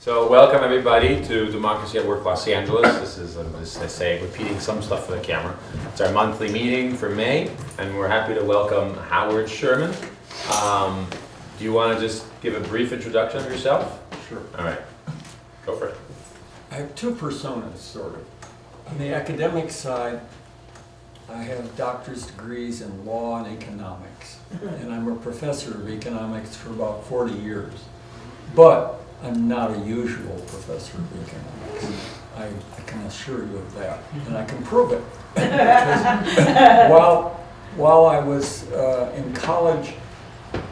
So welcome everybody to Democracy at Work Los Angeles. This is, I say, repeating some stuff for the camera. It's our monthly meeting for May, and we're happy to welcome Howard Sherman. Do you want to just give a brief introduction of yourself? Sure. All right, go for it. I have two personas, sort of. On the academic side, I have doctor's degrees in law and economics, and I'm a professor of economics for about 40 years. But I'm not a usual professor of economics. I can assure you of that, and I can prove it. Because while I was in college,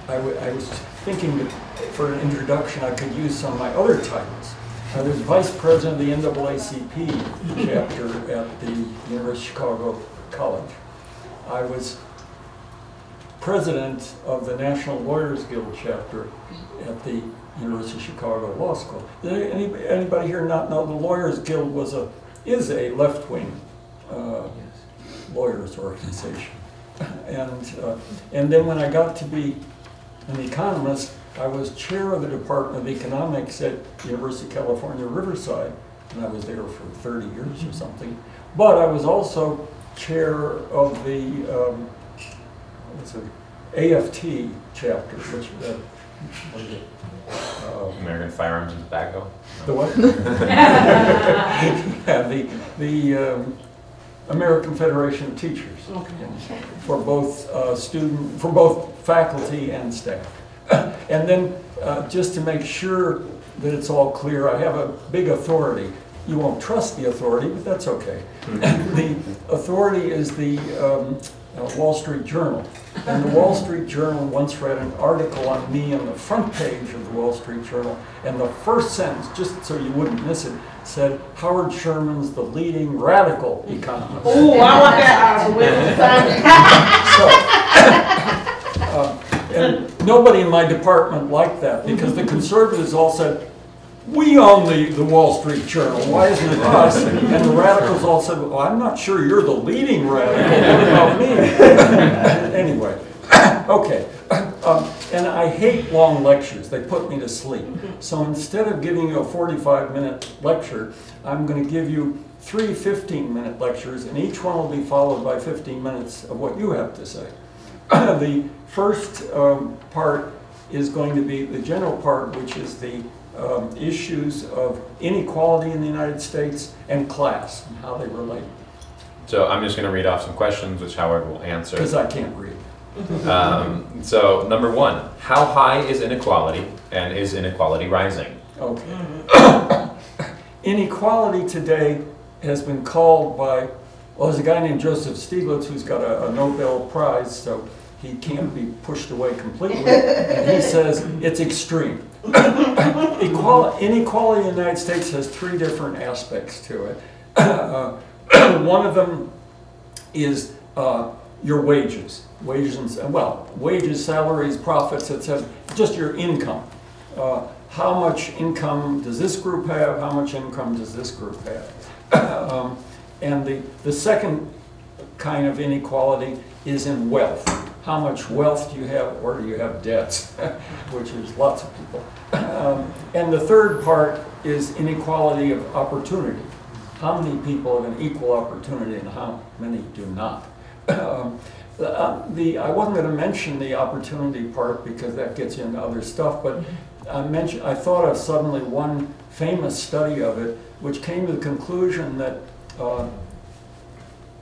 I was thinking that for an introduction I could use some of my other titles. I was vice president of the NAACP chapter at the University of Chicago College. I was president of the National Lawyers Guild chapter at the University of Chicago Law School. Does anybody here not know the Lawyers Guild is a left-wing lawyers organization? And then when I got to be an economist, I was chair of the Department of Economics at University of California, Riverside, and I was there for 30 years or something. But I was also chair of the AFT chapter, which what is it? American Firearms and Tobacco. The what? Yeah, the American Federation of Teachers, for both for both faculty and staff. And then, just to make sure that it's all clear, I have a big authority. You won't trust the authority, but that's okay. The authority is the Wall Street Journal. And the Wall Street Journal once read an article on me on the front page of the Wall Street Journal, and the first sentence, just so you wouldn't miss it, said, "Howard Sherman's the leading radical economist." Oh, I like that. And nobody in my department liked that, because the conservatives all said, "We own the Wall Street Journal, why isn't it us?" And the radicals all said, "Well, I'm not sure you're the leading radical, what about me?" Anyway, okay. And I hate long lectures, they put me to sleep. So instead of giving you a 45-minute lecture, I'm going to give you 3 15-minute lectures, and each one will be followed by 15 minutes of what you have to say. The first part is going to be the general part, which is the issues of inequality in the United States and class and how they relate. So I'm just going to read off some questions which Howard will answer. Because I can't read. So number one, how high is inequality, and is inequality rising? Okay. Inequality today has been called by, well, there's a guy named Joseph Stiglitz who's got a Nobel Prize, so he can't be pushed away completely, and he says it's extreme. Inequality in the United States has 3 different aspects to it. One of them is your wages. Wages, salaries, profits, etc. Just your income. How much income does this group have? How much income does this group have? And the second kind of inequality is in wealth. How much wealth do you have, or do you have debts? Which is lots of people. And the third part is inequality of opportunity. How many people have an equal opportunity and how many do not? I wasn't going to mention the opportunity part because that gets you into other stuff, but I thought of suddenly one famous study of it, which came to the conclusion that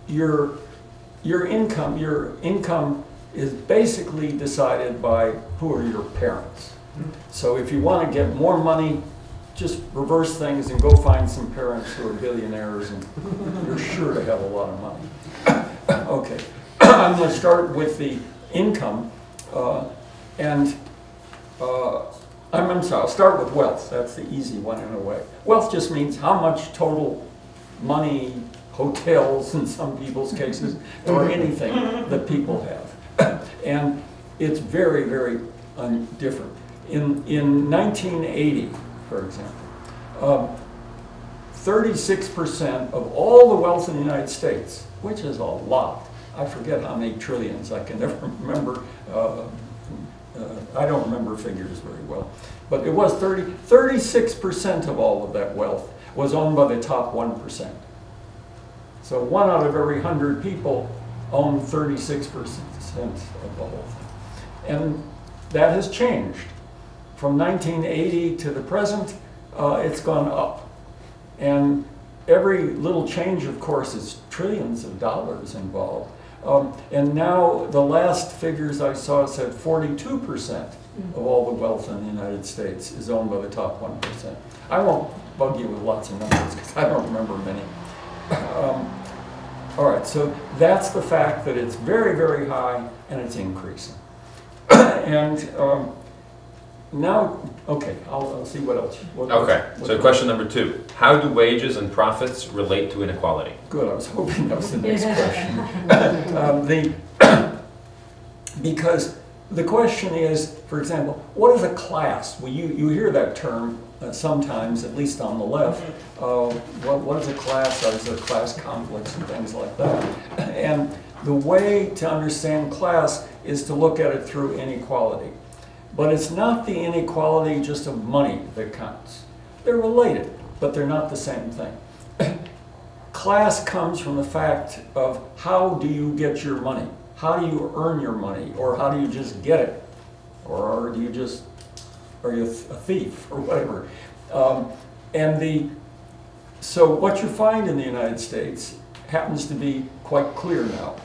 your income is basically decided by who are your parents. So if you want to get more money, just reverse things and go find some parents who are billionaires, and you're sure to have a lot of money. Okay, I'm going to start with the income, I'm sorry, I'll start with wealth. That's the easy one in a way. Wealth just means how much total money, hotels in some people's cases, or anything that people have. And it's very, very different. In 1980, for example, 36% of all the wealth in the United States, which is a lot, I forget how many trillions, I can never remember I don't remember figures very well, but it was 36% of all of that wealth was owned by the top 1%. So 1 out of every 100 people own 36% of the whole thing. And that has changed. From 1980 to the present, it's gone up. And every little change, of course, is trillions of dollars involved. And now the last figures I saw said 42% of all the wealth in the United States is owned by the top 1%. I won't bug you with lots of numbers because I don't remember many. All right, so that's the fact that it's very, very high and it's increasing. And now, okay, I'll see what else. So question number 2. How do wages and profits relate to inequality? Good, I was hoping that was the next question. Because the question is, for example, what is a class? Well, you hear that term sometimes, at least on the left. What is a class? Is there a class conflicts and things like that? And the way to understand class is to look at it through inequality. But it's not the inequality just of money that counts. They're related, but they're not the same thing. Class comes from the fact of how do you get your money? How do you earn your money? Or how do you just get it? Or do you just, are you a thief or whatever? So what you find in the United States happens to be quite clear now.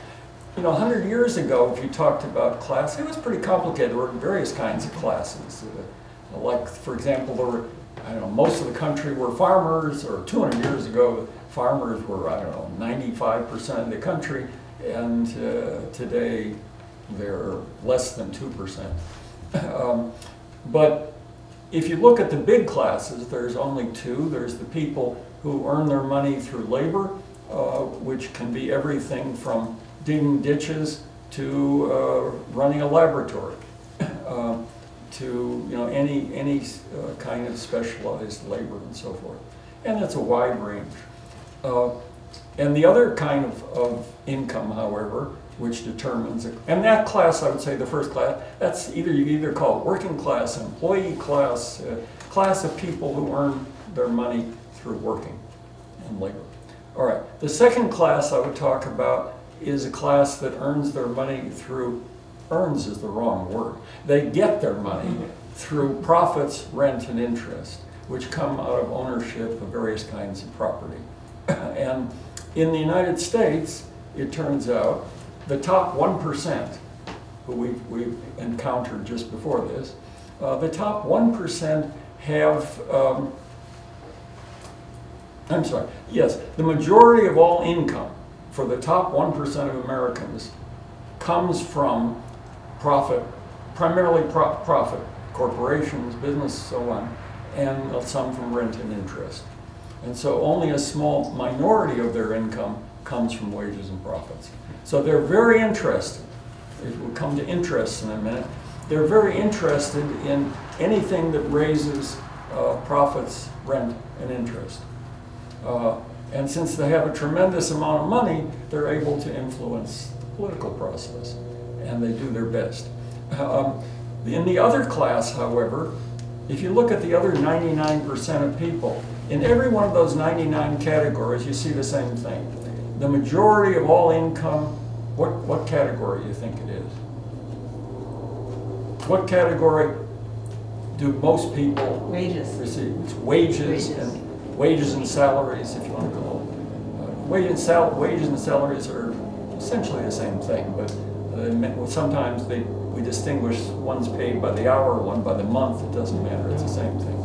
You know, 100 years ago, if you talked about class, it was pretty complicated. There were various kinds of classes. Like, for example, there were, I don't know, most of the country were farmers, or 200 years ago, farmers were, I don't know, 95% of the country, and today they're less than 2%. But if you look at the big classes, there's only 2. There's the people who earn their money through labor, which can be everything from digging ditches to running a laboratory, to any kind of specialized labor and so forth. And it's a wide range. And the other kind of income, however, which determines it, and that class, I would say the first class, that's you either call it working class, employee class, class of people who earn their money through working and labor. All right, the second class I would talk about is a class that earns their money through, earns is the wrong word. They get their money through profits, rent, and interest, which come out of ownership of various kinds of property. And in the United States, it turns out, the top 1%, who we've encountered just before this, the top 1% have, I'm sorry, yes, the majority of all income for the top 1% of Americans comes from profit, primarily profit, corporations, business, so on, and some from rent and interest. And so only a small minority of their income comes from wages and profits. So they're very interested, we'll come to interest in a minute, they're very interested in anything that raises profits, rent, and interest. And since they have a tremendous amount of money, they're able to influence the political process, and they do their best. In the other class, however, if you look at the other 99% of people, in every one of those 99 categories, you see the same thing. The majority of all income, what category do you think it is? What category do most people receive? It's wages and salaries, if you want to call it. Wages and salaries are essentially the same thing, but sometimes we distinguish one's paid by the hour, one by the month. It doesn't matter, it's the same thing.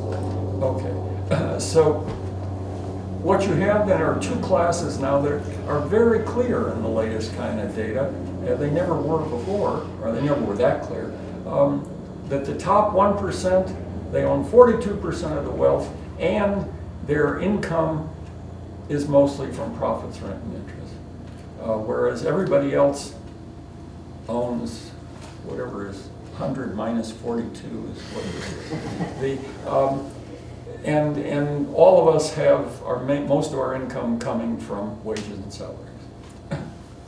Okay, so what you have then are 2 classes now that are very clear in the latest kind of data. They never were before, or they never were that clear. That the top 1%, they own 42% of the wealth, and their income is mostly from profits, rent, and interest. Whereas everybody else owns whatever is 100 minus 42 is what it is. And all of us have most of our income coming from wages and salaries.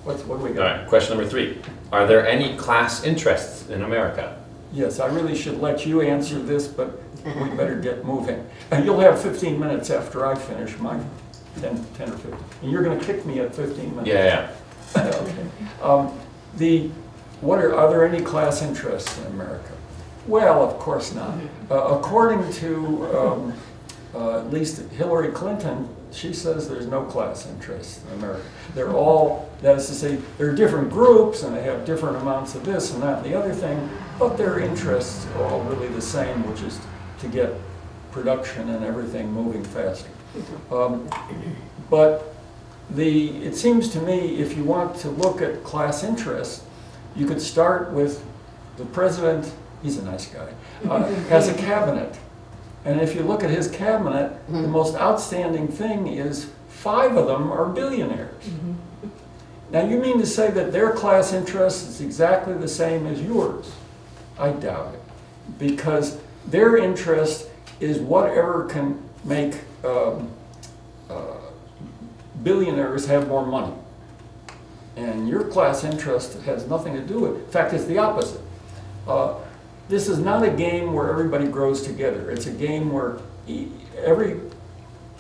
What do we got? All right, question number 3. Are there any class interests in America? Yes, I really should let you answer this, but we better get moving. And you'll have 15 minutes after I finish my 10 or 15. And you're going to kick me at 15 minutes. Yeah. Okay. Are there any class interests in America? Well, of course not. According to at least Hillary Clinton, she says there's no class interest in America. They're all, that is to say, there are different groups and they have different amounts of this and that and the other thing, but their interests are all really the same, which is to get production and everything moving faster. But it seems to me, if you want to look at class interests, you could start with the president. He's a nice guy, has a cabinet. And if you look at his cabinet, the most outstanding thing is 5 of them are billionaires. Now you mean to say that their class interest is exactly the same as yours? I doubt it. Because their interest is whatever can make billionaires have more money. And your class interest has nothing to do with it. In fact, it's the opposite. This is not a game where everybody grows together. It's a game where every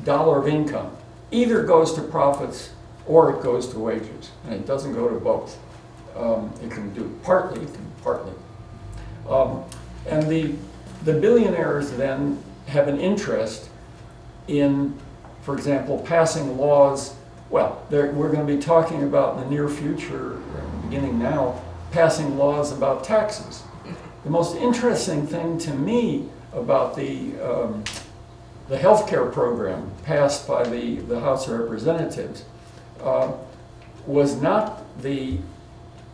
dollar of income either goes to profits or it goes to wages. And it doesn't go to both. It can do partly, and the billionaires then have an interest in, for example, passing laws. Well, we're going to be talking about in the near future, beginning now, passing laws about taxes. The most interesting thing to me about the healthcare program passed by the House of Representatives was not the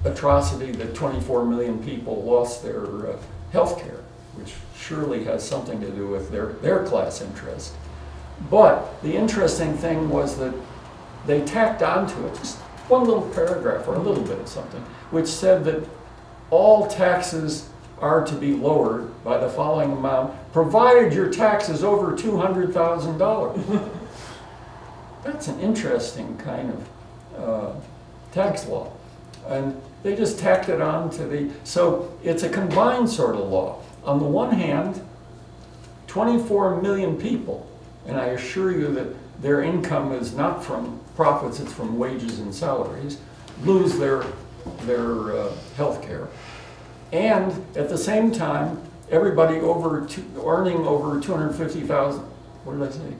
atrocity that 24 million people lost their health care, which surely has something to do with their class interest. But the interesting thing was that they tacked onto it just one little paragraph or a little bit of something, which said that all taxes are to be lowered by the following amount, provided your tax is over $200,000. That's an interesting kind of tax law. And they just tacked it on to so it's a combined sort of law. On the one hand, 24 million people, and I assure you that their income is not from profits, it's from wages and salaries, lose their health care. And at the same time, everybody earning over 250,000, what did I say?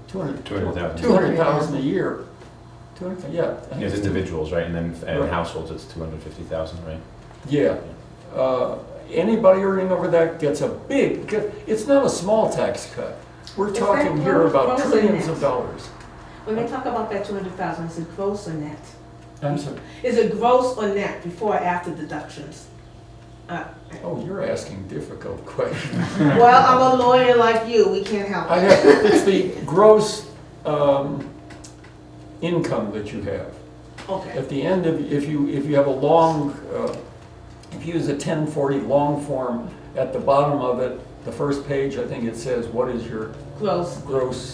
200,000 a year. 200, yeah. As individuals, right? And then in households, it's 250,000, right? Yeah. Anybody earning over that gets a big, it's not a small tax cut. We're talking here about trillions of dollars. When they talk about that 200,000, is it gross or net? I'm sorry? Is it gross or net before or after deductions? Oh, you're asking difficult questions. Well, I'm a lawyer like you. We can't help it. It's the gross income that you have. Okay. At the end of, if you have a long, if you use a 1040 long form, at the bottom of it, the first page, I think it says, what is your gross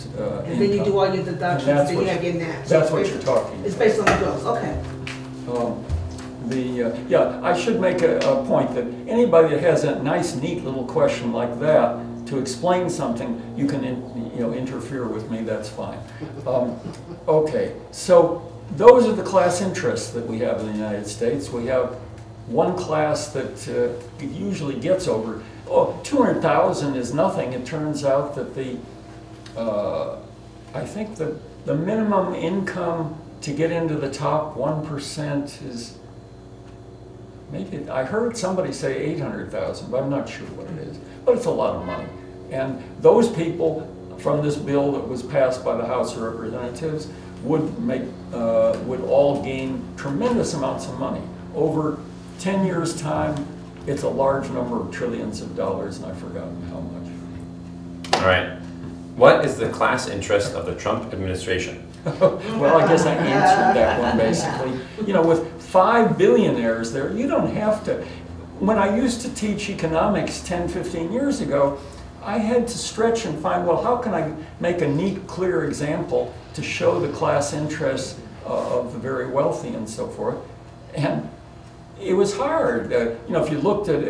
income? And then you do all your deductions, then you have your net. That's what you're talking about. It's based on the gross, okay. Yeah, I should make a point that anybody that has a nice, neat little question like that to explain something, you can interfere with me, that's fine. Okay, so those are the class interests that we have in the United States. We have one class that usually gets over, 200,000 is nothing. It turns out that I think the minimum income to get into the top 1% is, maybe, I heard somebody say 800,000, but I'm not sure what it is. But it's a lot of money. And those people from this bill that was passed by the House of Representatives would all gain tremendous amounts of money. Over 10 years' time, it's a large number of trillions of dollars, and I've forgotten how much. All right. What is the class interest of the Trump administration? Well, I guess I answered that one basically. You know, with 5 billionaires there, you don't have to. When I used to teach economics 10, 15 years ago, I had to stretch and find, well, how can I make a neat, clear example to show the class interests of the very wealthy and so forth. And it was hard. You know, if you looked at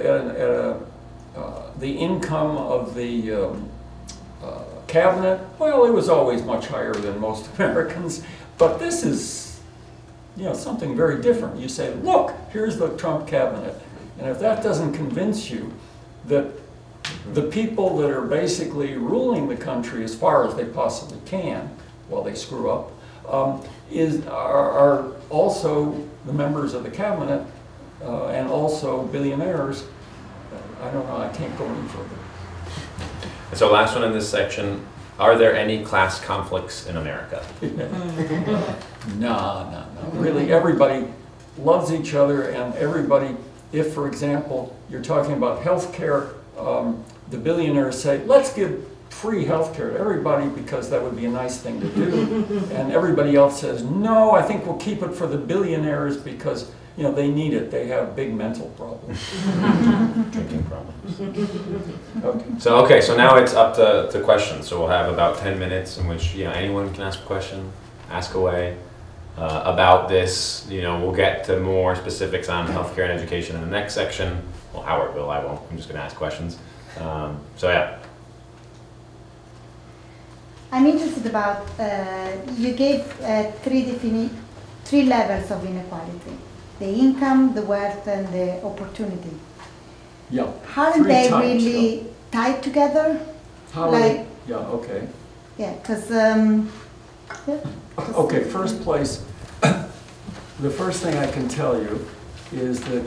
the income of the cabinet, well, it was always much higher than most Americans, but this is, you know, something very different. You say, look, here's the Trump cabinet, and if that doesn't convince you that the people that are basically ruling the country as far as they possibly can, while they screw up, are also the members of the cabinet and also billionaires. I don't know, I can't go any further. And so last one in this section, are there any class conflicts in America? No. Really, everybody loves each other, and everybody, if, for example, you're talking about health care, the billionaires say, let's give free health care to everybody because that would be a nice thing to do. And everybody else says, no, I think we'll keep it for the billionaires because, you know, they need it. They have big mental problems. Drinking problems. Okay. So now it's up to questions. So we'll have about 10 minutes in which, you know, anyone can ask a question, ask away about this. You know, we'll get to more specifics on healthcare and education in the next section. Well, Howard will, I won't. I'm just going to ask questions. So yeah. I'm interested about, you gave three levels of inequality. The income, the wealth, and the opportunity. Yeah. Aren't they really tied together? How like, yeah, okay. Yeah, because, Okay, first place, the first thing I can tell you is that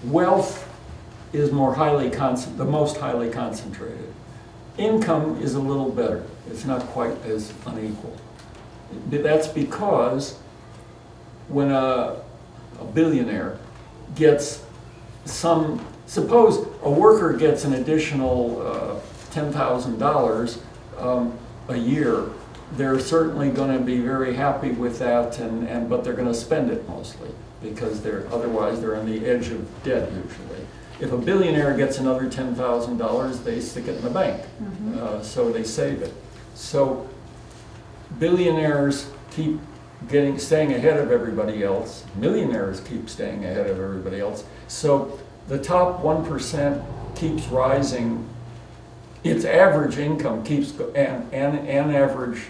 wealth is the most highly concentrated. Income is a little better. It's not quite as unequal. That's because when a billionaire gets suppose a worker gets an additional $10,000 a year, they're certainly going to be very happy with that, but they're going to spend it mostly because otherwise they're on the edge of debt usually. If a billionaire gets another $10,000, they stick it in the bank, so they save it. So billionaires keep staying ahead of everybody else. Millionaires keep staying ahead of everybody else. So the top 1% keeps rising. Its average income keeps and average.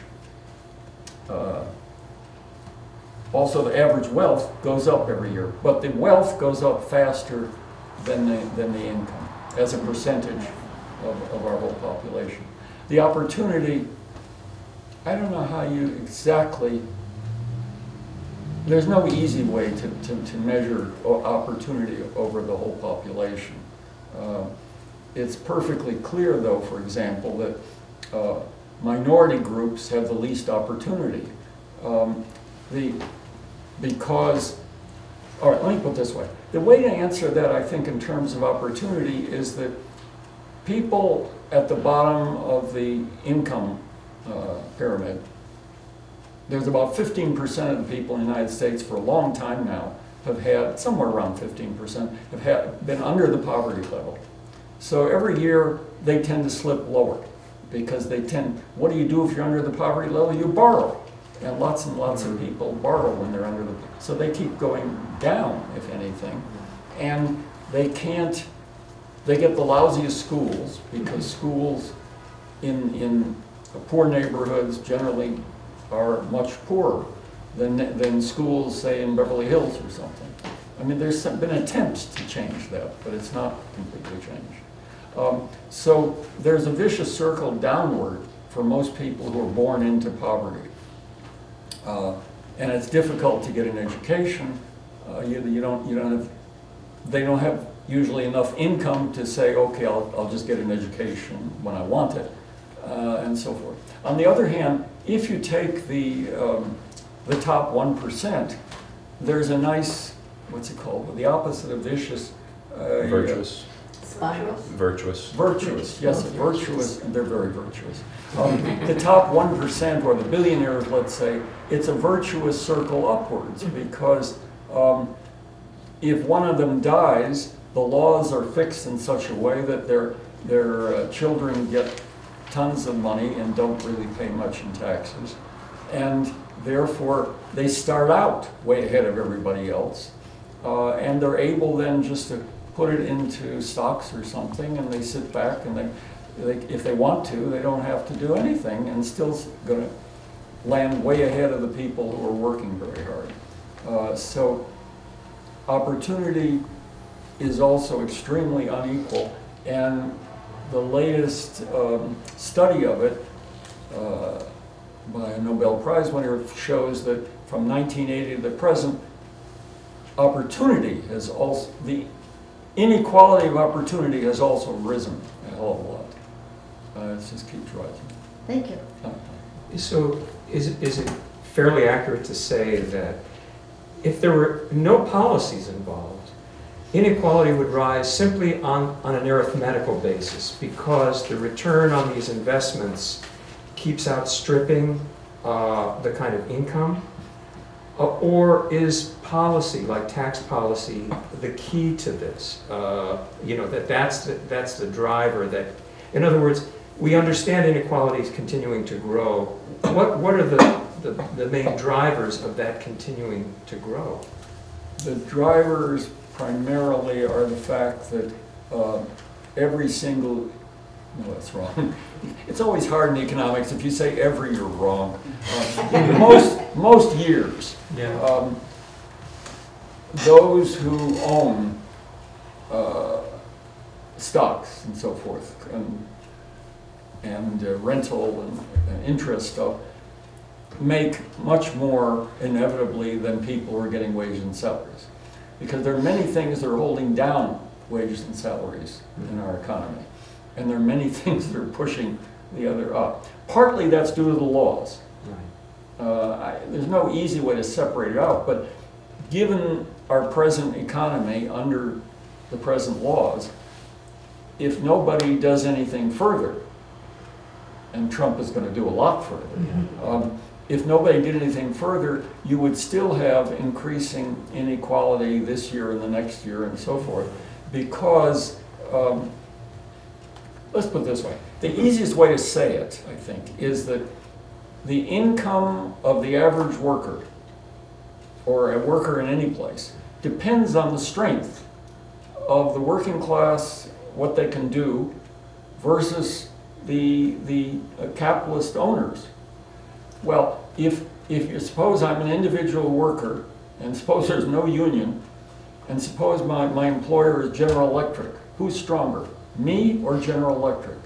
Also, the average wealth goes up every year, but the wealth goes up faster than the income as a percentage of our whole population. The opportunity, I don't know how you exactly, there's no easy way to measure opportunity over the whole population. It's perfectly clear, though, for example, that minority groups have the least opportunity. Because, all right, let me put it this way. The way to answer that, I think, in terms of opportunity is that people at the bottom of the income pyramid, there's about 15% of the people in the United States for a long time now have had, somewhere around 15%, have been under the poverty level. So every year they tend to slip lower because what do you do if you're under the poverty level? You borrow. And lots of people borrow when they're under so they keep going down, if anything. And they get the lousiest schools because schools in poor neighborhoods generally are much poorer than schools, say, in Beverly Hills or something. I mean, there's been attempts to change that, but it's not completely changed. So there's a vicious circle downward for most people who are born into poverty. And it's difficult to get an education. They don't have usually enough income to say, okay, I'll just get an education when I want it, and so forth. On the other hand, if you take the top 1%, there's a nice, what's it called? The opposite of vicious. Virtuous. Virtuous. Virtuous, yes, virtuous, and they're very virtuous. The top 1%, or the billionaires, let's say, it's a virtuous circle upwards because if one of them dies, the laws are fixed in such a way that their children get tons of money and don't really pay much in taxes. And therefore, they start out way ahead of everybody else. And they're able then just to put it into stocks or something, and they sit back and if they want to, they don't have to do anything, and still going to land way ahead of the people who are working very hard. So opportunity is also extremely unequal, and the latest study of it by a Nobel Prize winner shows that from 1980 to the present, opportunity has also, the inequality of opportunity has also risen a hell of a lot. It just keeps rising. Thank you. So is it fairly accurate to say that if there were no policies involved, inequality would rise simply on an arithmetical basis because the return on these investments keeps outstripping the kind of income? Or is policy, like tax policy, the key to this? You know, that's the driver that, in other words, we understand inequality is continuing to grow. What are the main drivers of that continuing to grow? The drivers primarily are the fact that every single, no, that's wrong. It's always hard in economics. If you say every, you're wrong. Most years, Yeah. Those who own stocks and so forth, and rental and interest stuff, make much more inevitably than people who are getting wages and salaries. Because there are many things that are holding down wages and salaries in our economy. And there are many things that are pushing the other up. Partly that's due to the laws. Right. There's no easy way to separate it out, but given our present economy under the present laws, if nobody does anything further, and Trump is going to do a lot further, if nobody did anything further, you would still have increasing inequality this year and the next year and so forth, because let's put it this way. The easiest way to say it, I think, is that the income of the average worker, or a worker in any place, depends on the strength of the working class, what they can do, versus the capitalist owners. Well, if you suppose I'm an individual worker, and suppose there's no union, and suppose my employer is General Electric, who's stronger, me or General Electric?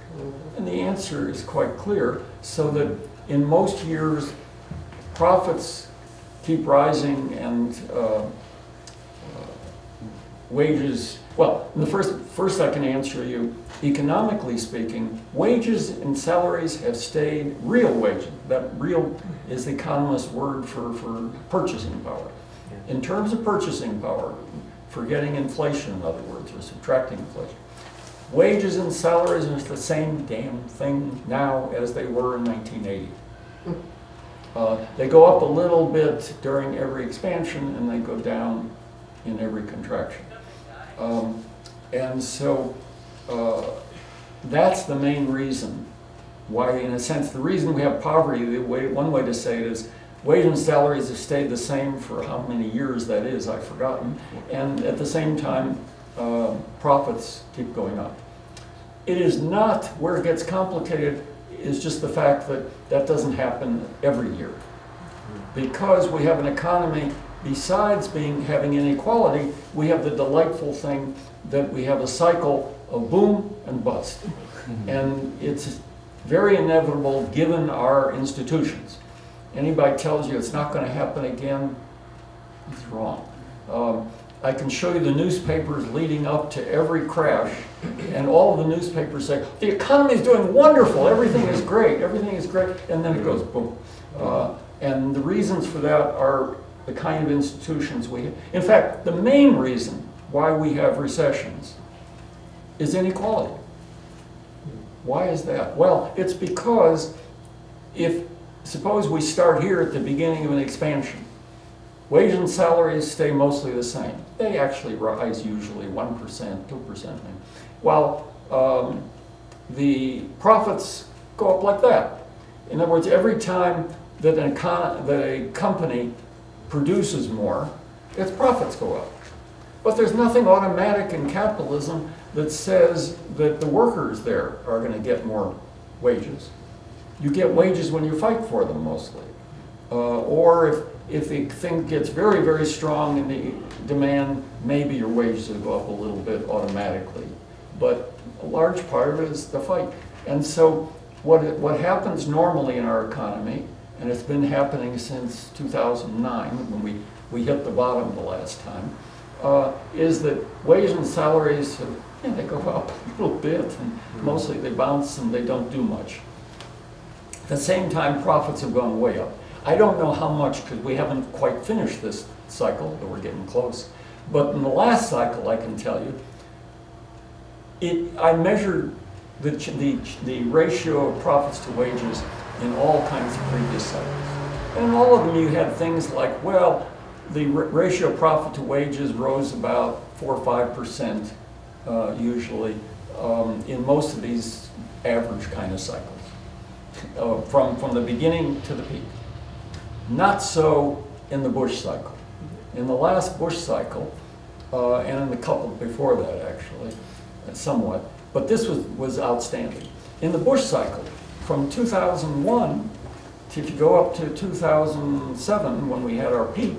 And the answer is quite clear, so that in most years, profits keep rising and wages, well, the first I can answer you, economically speaking, wages and salaries have stayed, real wages, that real is the economist's word for purchasing power. In terms of purchasing power, forgetting inflation, in other words, or subtracting inflation, wages and salaries are the same damn thing now as they were in 1980. They go up a little bit during every expansion and they go down in every contraction. And so that's the main reason why, in a sense, the reason we have poverty, one way to say it is wages and salaries have stayed the same for how many years that is, I've forgotten. And at the same time, profits keep going up. It is not, where it gets complicated is just the fact that that doesn't happen every year. Because we have an economy, besides having inequality, we have the delightful thing that we have a cycle of boom and bust. And it's very inevitable given our institutions. Anybody tells you it's not going to happen again, he's wrong. I can show you the newspapers leading up to every crash, and all of the newspapers say, the economy is doing wonderful, everything is great, and then it goes boom. And the reasons for that are the kind of institutions we have. In fact, the main reason why we have recessions is inequality. Why is that? Well, it's because suppose we start here at the beginning of an expansion. Wages and salaries stay mostly the same. They actually rise usually 1%, 2%. While the profits go up like that. In other words, every time that a company produces more, its profits go up. But there's nothing automatic in capitalism that says that the workers there are going to get more wages. You get wages when you fight for them mostly. Or if the thing gets very, very strong in the demand, maybe your wages will go up a little bit automatically. But a large part of it is the fight. And so what happens normally in our economy, and it's been happening since 2009 when we hit the bottom the last time, is that wages and salaries, they go up a little bit, and mostly they bounce and they don't do much. At the same time, profits have gone way up. I don't know how much, because we haven't quite finished this cycle, but we're getting close. But in the last cycle, I can tell you, I measured the ratio of profits to wages in all kinds of previous cycles. And in all of them, you had things like, well, the ratio of profit to wages rose about 4 or 5% usually in most of these average kind of cycles, from the beginning to the peak. Not so in the Bush cycle. In the last Bush cycle, and in the couple before that actually, somewhat, but this was outstanding. In the Bush cycle, from 2001 to, if you go up to 2007 when we had our peak,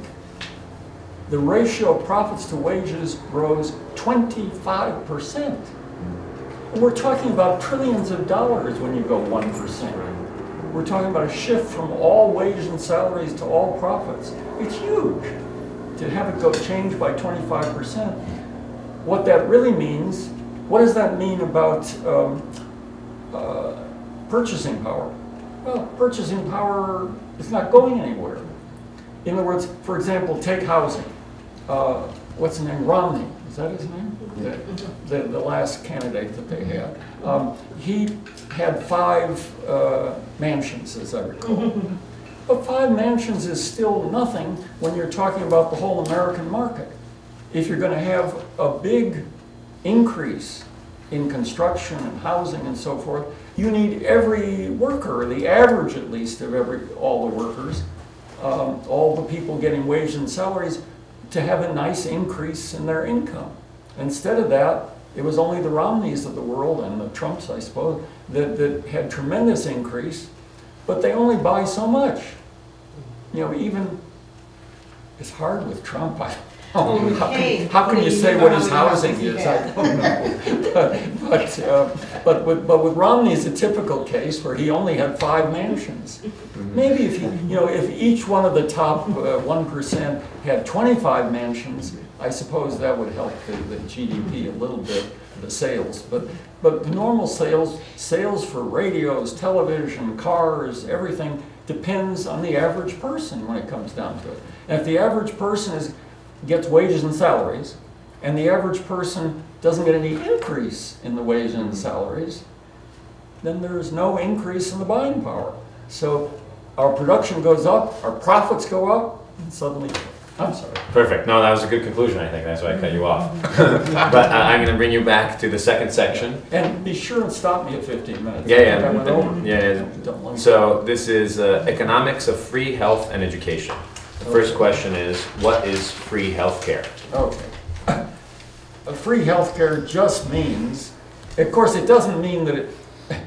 the ratio of profits to wages rose 25%. And we're talking about trillions of dollars when you go 1%. We're talking about a shift from all wages and salaries to all profits. It's huge to have it go change by 25%. What that really means, what does that mean about purchasing power? Well, purchasing power is not going anywhere. In other words, for example, take housing. What's his name? Romney. Is that his name? The last candidate that they had. He had 5 mansions, as I recall. But 5 mansions is still nothing when you're talking about the whole American market. If you're going to have a big increase in construction and housing and so forth, you need every worker, the average at least of all the workers, all the people getting wages and salaries, to have a nice increase in their income. Instead of that, it was only the Romneys of the world, and the Trumps, I suppose, that had tremendous increase, but they only buy so much. You know, even, it's hard with Trump. How can you say what his housing is? I don't know. But with Romney, it's a typical case where he only had 5 mansions. Maybe if each one of the top 1% had 25 mansions, I suppose that would help the GDP a little bit, the sales. But the normal sales for radios, television, cars, everything depends on the average person when it comes down to it. And if the average person gets wages and salaries, and the average person doesn't get any increase in the wages and salaries, then there's no increase in the buying power. So our production goes up, our profits go up, and suddenly, I'm sorry. Perfect. No, that was a good conclusion, I think. That's why I cut you off. But I'm going to bring you back to the second section. And be sure and stop me at 15 minutes. Yeah. I went over. Yeah. So this is economics of free health and education. The first question is, what is free healthcare? Okay. Free healthcare just means, of course it doesn't mean that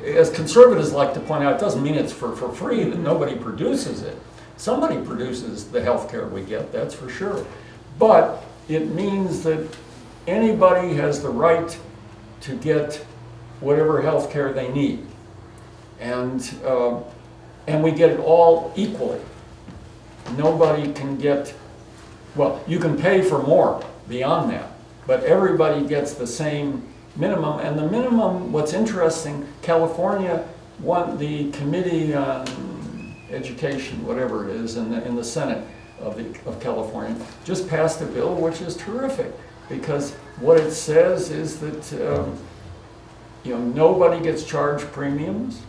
as conservatives like to point out, it doesn't mean it's for free, that nobody produces it. Somebody produces the healthcare we get, that's for sure. But it means that anybody has the right to get whatever healthcare they need. And we get it all equally. Nobody can get, well, you can pay for more beyond that, but everybody gets the same minimum. And the minimum, what's interesting, California won the Committee on Education, whatever it is, in the Senate of California, just passed a bill which is terrific, because what it says is that nobody gets charged premiums,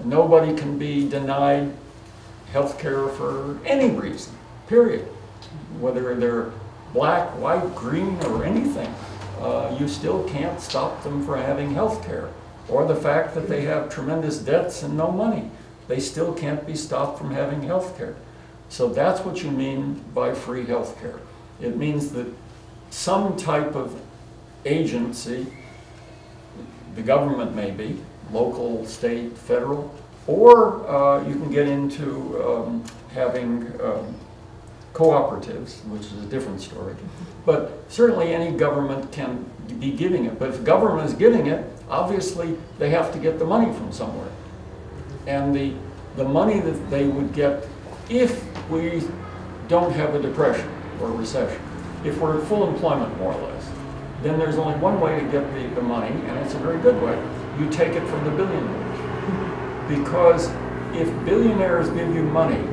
nobody can be denied health care for any reason, period. Whether they're black, white, green, or anything, you still can't stop them from having health care. Or the fact that they have tremendous debts and no money, they still can't be stopped from having health care. So that's what you mean by free health care. It means that some type of agency, the government maybe, local, state, federal, or you can get into having cooperatives, which is a different story. But certainly any government can be giving it. But if the government is giving it, obviously they have to get the money from somewhere. And the money that they would get if we don't have a depression or a recession, if we're at full employment more or less, then there's only one way to get the money, and it's a very good way. You take it from the billionaires. Because if billionaires give you money,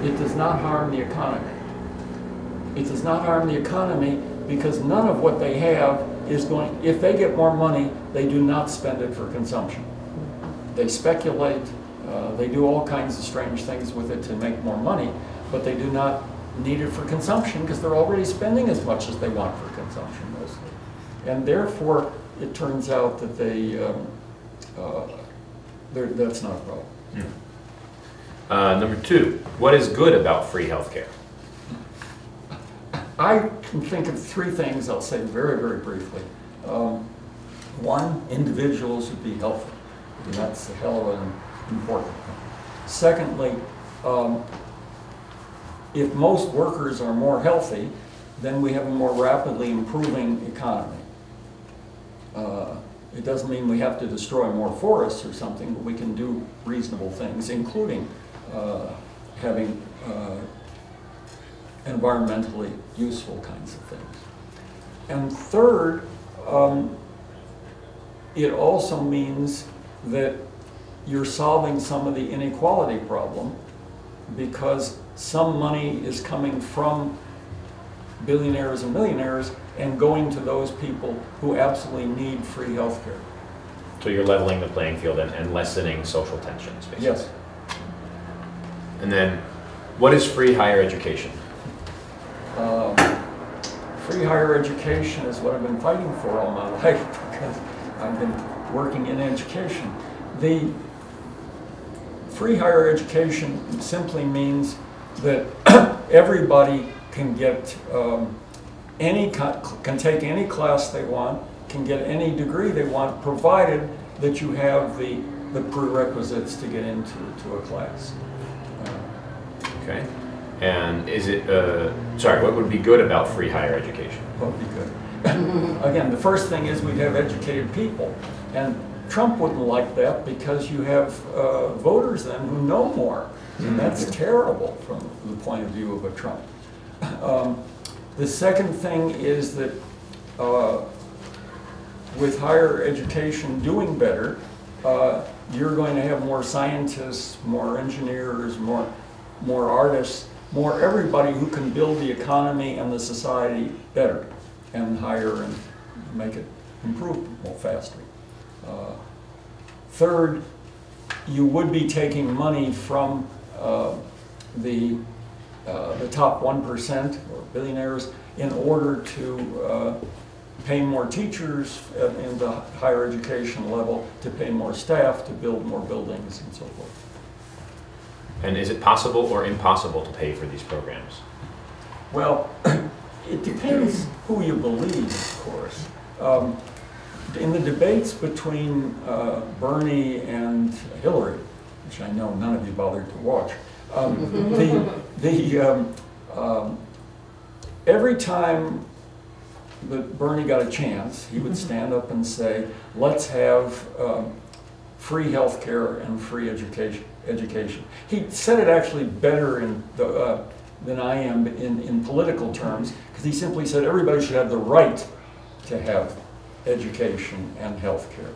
it does not harm the economy. It does not harm the economy because none of what they have is going, if they get more money, they do not spend it for consumption. They speculate, they do all kinds of strange things with it to make more money, but they do not need it for consumption because they're already spending as much as they want for consumption mostly. And therefore, it turns out that that's not a problem. Number 2, what is good about free healthcare? I can think of 3 things I'll say very, very briefly. 1, individuals should be healthy. And that's a hell of an important thing. Secondly, if most workers are more healthy, then we have a more rapidly improving economy. It doesn't mean we have to destroy more forests or something, but we can do reasonable things, including having environmentally useful kinds of things. And third, it also means that you're solving some of the inequality problem because some money is coming from billionaires and millionaires and going to those people who absolutely need free health care. So you're leveling the playing field and lessening social tensions, basically. Yes. And then, what is free higher education? Free higher education is what I've been fighting for all my life because I've been working in education. The free higher education simply means that everybody can get can take any class they want, can get any degree they want, provided that you have the prerequisites to get into a class. Okay. And is it, sorry, what would be good about free higher education? What would be good? Again, the first thing is we'd have educated people. And Trump wouldn't like that because you have voters then who know more. And that's terrible from the point of view of a Trump. The second thing is that with higher education doing better, you're going to have more scientists, more engineers, more artists, more everybody who can build the economy and the society better and higher and make it improve more faster. Third, you would be taking money from the top 1% or billionaires in order to pay more teachers in the higher education level, to pay more staff, to build more buildings and so forth. And is it possible or impossible to pay for these programs? Well, it depends who you believe, of course. In the debates between Bernie and Hillary, which I know none of you bothered to watch, every time that Bernie got a chance, he would stand up and say, let's have free health care and free education. He said it actually better than I am in political terms, because he simply said everybody should have the right to have education and health care.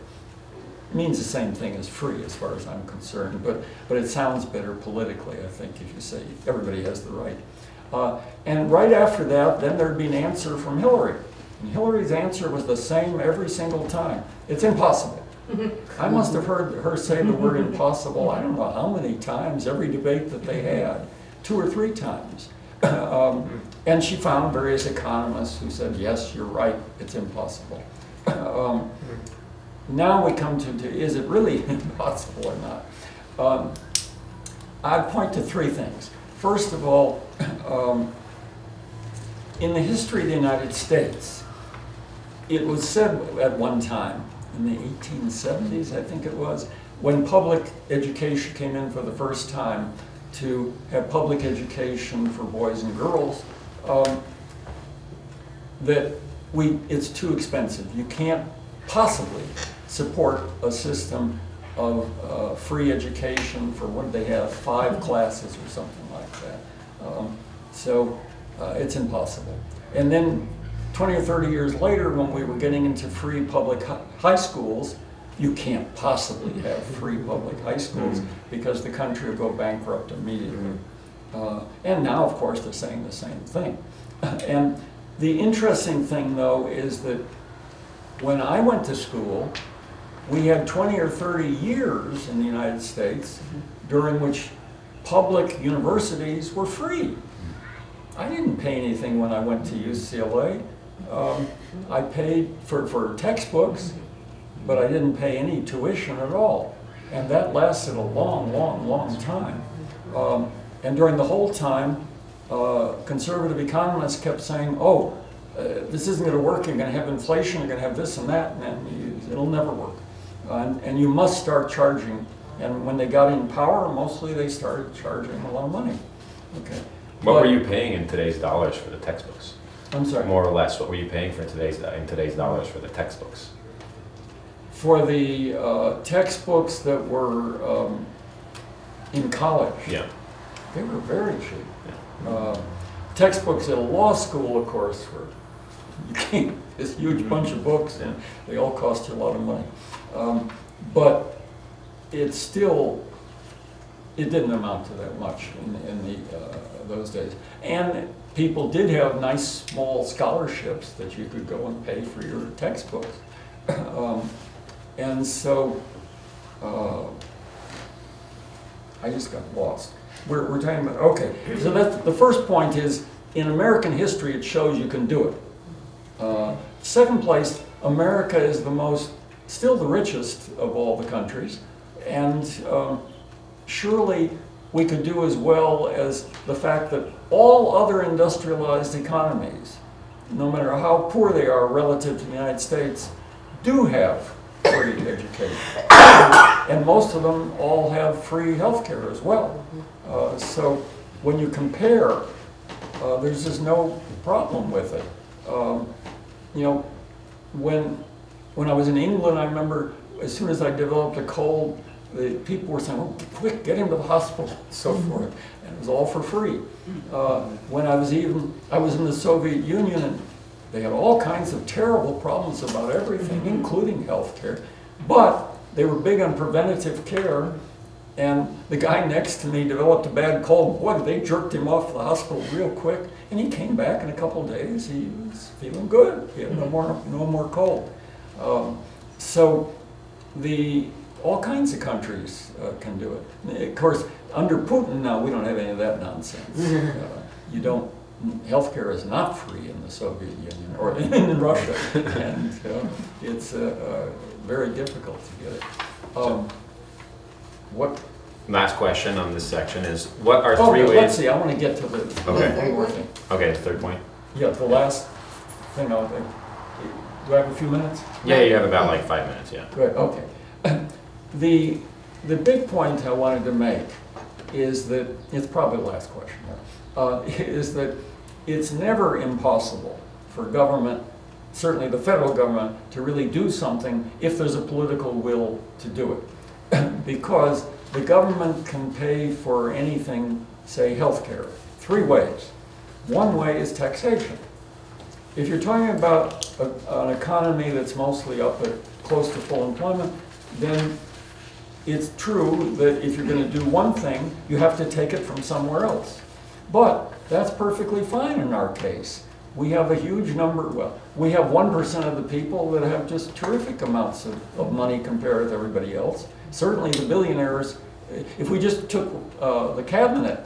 It means the same thing as free as far as I'm concerned, but it sounds better politically, I think, if you say everybody has the right. And right after that, then there'd be an answer from Hillary. And Hillary's answer was the same every single time. It's impossible. I must have heard her say the word impossible, I don't know how many times, every debate that they had, 2 or 3 times. And she found various economists who said, yes, you're right, it's impossible. Now we come to is it really impossible or not? I'd point to 3 things. First of all, in the history of the United States, it was said at one time, in the 1870s, I think it was, when public education came in for the first time to have public education for boys and girls, that it's too expensive. You can't possibly support a system of free education for, what did they have, 5 classes or something like that. So it's impossible. And then 20 or 30 years later, when we were getting into free public high schools, you can't possibly have free public high schools because the country will go bankrupt immediately. And now, of course, they're saying the same thing. And the interesting thing, though, is that when I went to school, we had 20 or 30 years in the United States during which public universities were free. I didn't pay anything when I went to UCLA. I paid for textbooks, but I didn't pay any tuition at all. And that lasted a long, long, long time. And during the whole time, conservative economists kept saying, oh, this isn't going to work, you're going to have inflation, you're going to have this and that, and it'll never work. And you must start charging. And when they got in power, mostly they started charging a lot of money. Okay. What were you paying in today's dollars for the textbooks? I'm sorry? More or less, what were you paying for in today's dollars for the textbooks? For the textbooks that were in college, yeah, they were very cheap. Yeah. Textbooks at a law school, of course, were this huge bunch of books, and they all cost you a lot of money. But it's still, it didn't amount to that much in those days. And people did have nice small scholarships that you could go and pay for your textbooks. And so I just got lost. We're talking about, okay, so that's, the first point is, in American history, it shows you can do it. Second place, America is still the richest of all the countries, and surely we could do as well as the fact that all other industrialized economies, no matter how poor they are relative to the United States, do have free education. And most of them all have free health care as well. So when you compare, there's just no problem with it. You know, when I was in England, I remember as soon as I developed a cold, the people were saying, oh, quick, get him to the hospital, and so forth. And it was all for free. When I was in the Soviet Union, and they had all kinds of terrible problems about everything, including health care. But they were big on preventative care. And the guy next to me developed a bad cold. Boy, they jerked him off the hospital real quick. And he came back in a couple of days. He was feeling good. He had no more cold. So all kinds of countries can do it. Of course, under Putin now, we don't have any of that nonsense. Healthcare is not free in the Soviet Union or in Russia, and it's very difficult to get it. What? Last question on this section is, what are 3 ways? Let's see, I want to get to the one more thing. Okay, the third point. Yeah, the last thing I'll think. Do I have a few minutes? Yeah, you have about like 5 minutes, yeah. Good, okay. The big point I wanted to make is that, it's probably the last question, is that it's never impossible for government, certainly the federal government, to really do something if there's a political will to do it. Because the government can pay for anything, say health care, 3 ways. One way is taxation. If you're talking about an economy that's mostly up at close to full employment, then it's true that if you're going to do one thing, you have to take it from somewhere else. But that's perfectly fine in our case. We have a huge number, we have 1% of the people that have just terrific amounts of money compared with everybody else. Certainly the billionaires, if we just took the cabinet,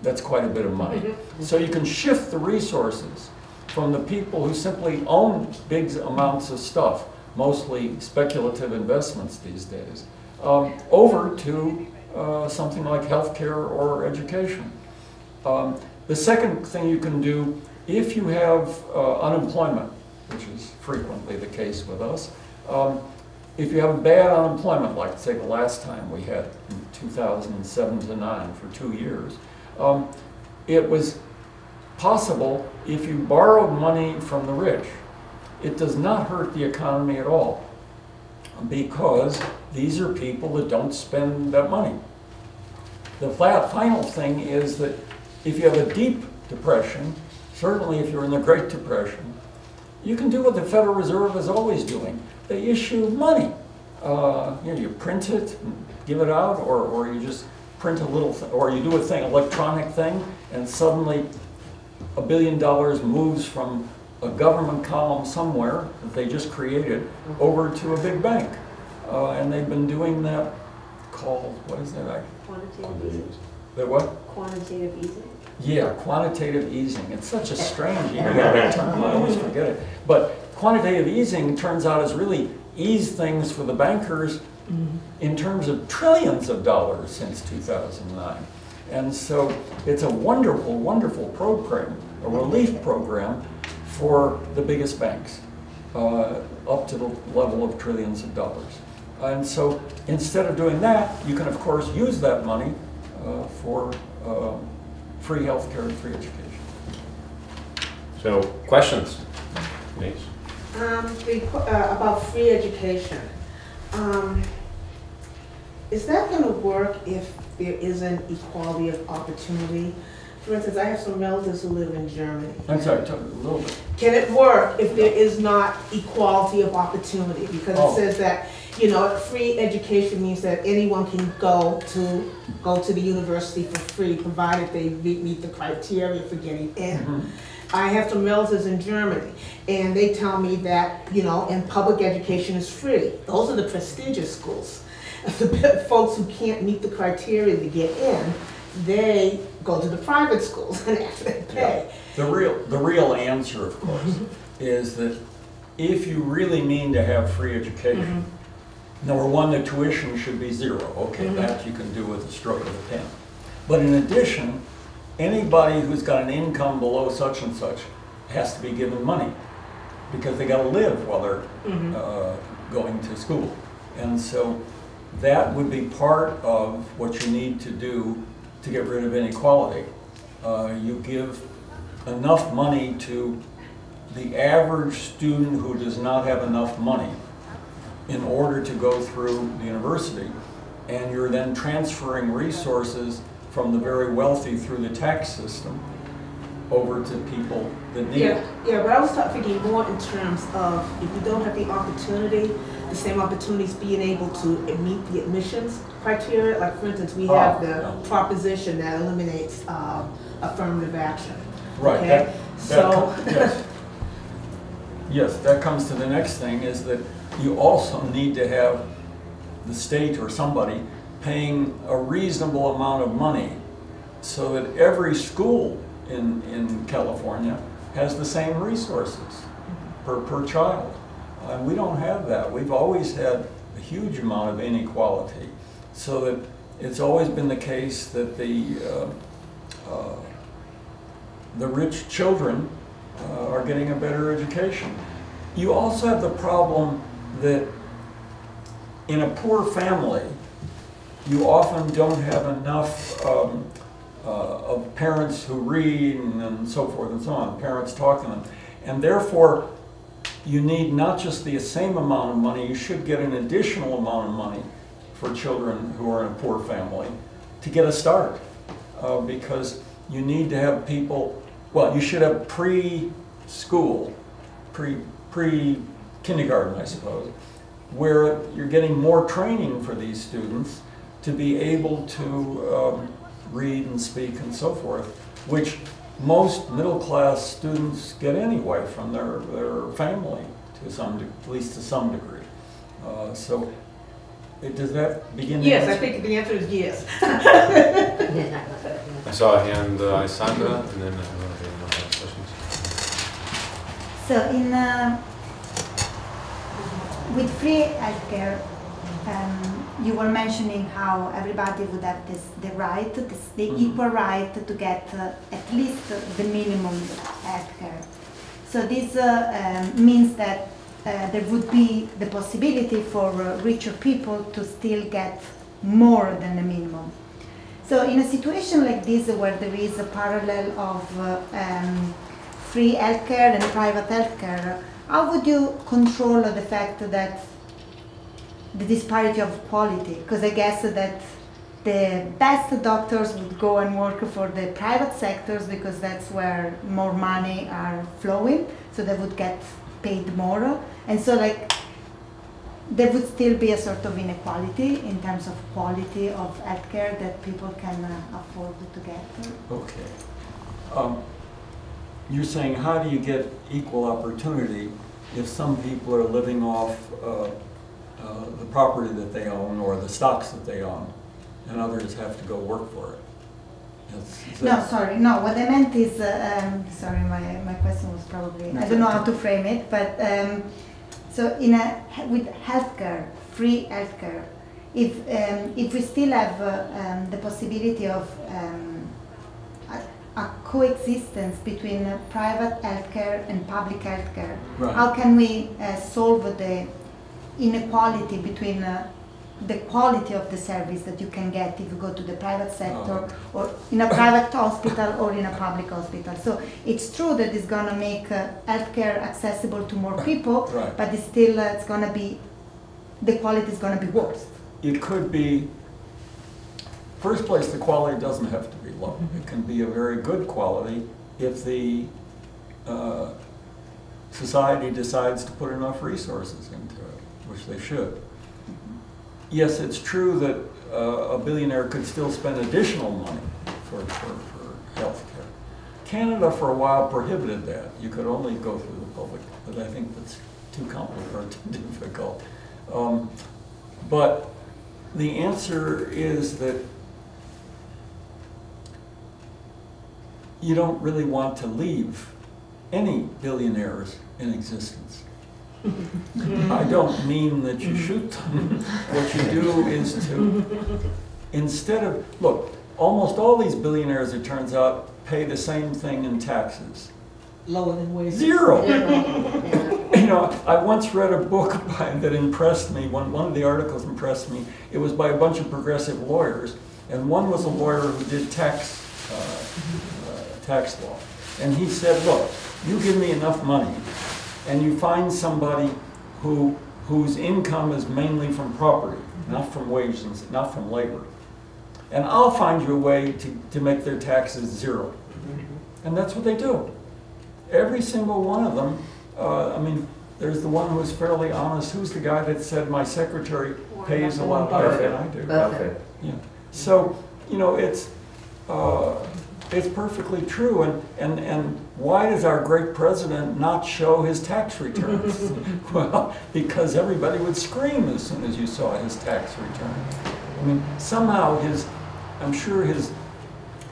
that's quite a bit of money. So you can shift the resources from the people who simply own big amounts of stuff, mostly speculative investments these days, over to something like healthcare or education. The second thing you can do if you have unemployment, which is frequently the case with us, if you have bad unemployment, like say the last time we had in 2007 to 9 for 2 years, it was possible if you borrowed money from the rich. It does not hurt the economy at all, because these are people that don't spend that money. The final thing is that if you have a deep depression, certainly if you're in the Great Depression, you can do what the Federal Reserve is always doing. They issue money. You print it and give it out, or you just print a little, or you do a thing, electronic thing, and suddenly $1 billion moves from a government column somewhere that they just created over to a big bank. And they've been doing that called, what is that? Quantitative easing. The what? Quantitative easing. Yeah, quantitative easing. It's such a strange economic term, I always forget it. But quantitative easing turns out has really eased things for the bankers in terms of trillions of dollars since 2009. And so it's a wonderful, wonderful program, a relief program for the biggest banks, up to the level of trillions of dollars. And so instead of doing that, you can of course use that money for free health care and free education. So, questions? Please. About free education. Is that going to work if there isn't equality of opportunity? For instance, I have some relatives who live in Germany. I'm sorry, talk a little bit. Can it work if there is not equality of opportunity? Because it says that, you know, free education means that anyone can go to the university for free, provided they meet the criteria for getting in. I have some relatives in Germany, and they tell me that, you know, and public education is free. Those are the prestigious schools. The folks who can't meet the criteria to get in, they go to the private schools and actually pay. Yeah. The real answer, of course, is that if you really mean to have free education, number one, the tuition should be zero. Okay, that you can do with a stroke of the pen. But in addition, anybody who's got an income below such and such has to be given money, because they got to live while they're going to school. And so that would be part of what you need to do to get rid of inequality. You give enough money to the average student who does not have enough money in order to go through the university, and you're then transferring resources from the very wealthy through the tax system over to people that need it. Yeah, but I was thinking more in terms of if you don't have the opportunity, the same opportunities being able to meet the admissions criteria. Like for instance, we have the proposition that eliminates affirmative action. Right. Okay? Yes, that comes to the next thing, is that you also need to have the state or somebody paying a reasonable amount of money so that every school in California has the same resources per child. And we don't have that. We've always had a huge amount of inequality, so that it's always been the case that the rich children are getting a better education. You also have the problem that in a poor family, you often don't have enough of parents who read and so forth and so on, parents talk to them. And therefore, you need not just the same amount of money, you should get an additional amount of money for children who are in a poor family to get a start. Because you need to have people, well, you should have pre-school, pre-kindergarten, I suppose, where you're getting more training for these students to be able to read and speak and so forth, which most middle-class students get anyway from their family, at least to some degree. So does that begin? Yes, I think the answer is yes. I saw a hand, Sandra, and then I don't know if you have any questions. So with free healthcare, you were mentioning how everybody would have the right, the equal right to get at least the minimum health care. So this means that there would be the possibility for richer people to still get more than the minimum. So in a situation like this, where there is a parallel of free healthcare and private healthcare, how would you control the fact that the disparity of quality? Because I guess that the best doctors would go and work for the private sectors because that's where more money are flowing, so they would get paid more. And so like there would still be a sort of inequality in terms of quality of healthcare that people can afford to get. Okay. You're saying, how do you get equal opportunity if some people are living off the property that they own or the stocks that they own, and others have to go work for it? No, sorry, no, what I meant is, sorry, my question was probably, I don't know how to frame it, but so with healthcare, free healthcare, if we still have the possibility of a coexistence between private healthcare and public healthcare, right, how can we solve the inequality between the quality of the service that you can get if you go to the private sector or in a private hospital or in a public hospital? So it's true that it's going to make healthcare accessible to more people, right, but it's still it's going to be, the quality is going to be worse. It could be, first place, the quality doesn't have to be low. It can be a very good quality if the society decides to put enough resources into it, which they should. Yes, it's true that a billionaire could still spend additional money for health care. Canada for a while prohibited that. You could only go through the public, but I think that's too complicated or too difficult. But the answer is that you don't really want to leave any billionaires in existence. I don't mean that you shoot them. What you do is to, instead of, look, almost all these billionaires, it turns out, pay the same thing in taxes. Lower than wages. Zero. You know, I once read a book that impressed me. One of the articles impressed me. It was by a bunch of progressive lawyers, and one was a lawyer who did tax law. And he said, look, you give me enough money, and you find somebody whose income is mainly from property, not from wages, not from labor. And I'll find you a way to make their taxes zero. And that's what they do. Every single one of them, I mean, there's the one who was fairly honest. Who's the guy that said, my secretary pays a lot higher than I do? Buffett. Yeah. So, you know, it's perfectly true. And why does our great president not show his tax returns? Well, because everybody would scream as soon as you saw his tax return. I mean, somehow I'm sure his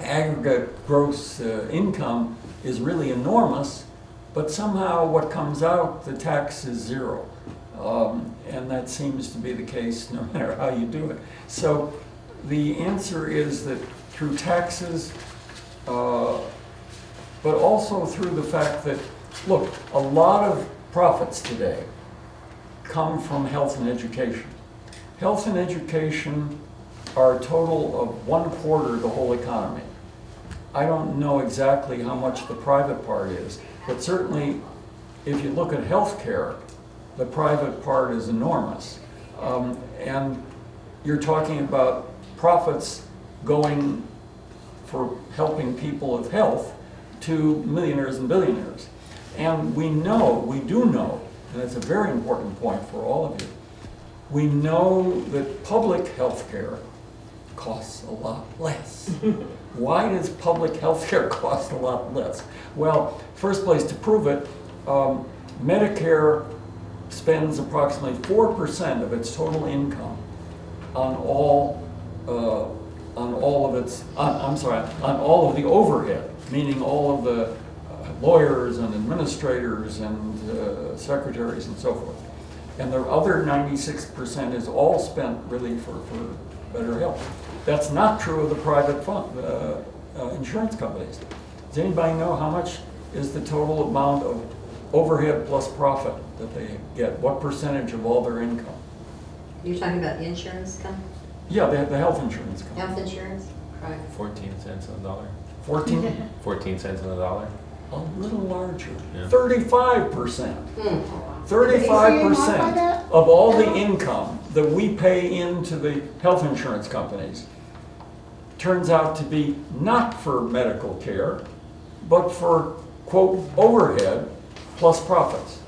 aggregate gross income is really enormous, but somehow what comes out, the tax is zero. And that seems to be the case no matter how you do it. So the answer is that through taxes, but also through the fact that, look, a lot of profits today come from health and education. Health and education are a total of 1/4 of the whole economy. I don't know exactly how much the private part is, but certainly if you look at health care, the private part is enormous. And you're talking about profits going for helping people with health to millionaires and billionaires. And we do know, and it's a very important point for all of you, we know that public health care costs a lot less. Why does public health care cost a lot less? Well, first place to prove it, Medicare spends approximately 4% of its total income on all of the overhead, meaning all of the lawyers and administrators and secretaries and so forth. And the other 96% is all spent really for better health. That's not true of the private fund, insurance companies. Does anybody know how much is the total amount of overhead plus profit that they get? What percentage of all their income? You're talking about the insurance company? Yeah, the health insurance company. Health insurance? Right. 14 cents on the dollar. 14? 14 cents on the dollar. A little larger. Yeah. 35%. 35% that? of all the income that we pay into the health insurance companies turns out to be not for medical care, but for, quote, overhead plus profits.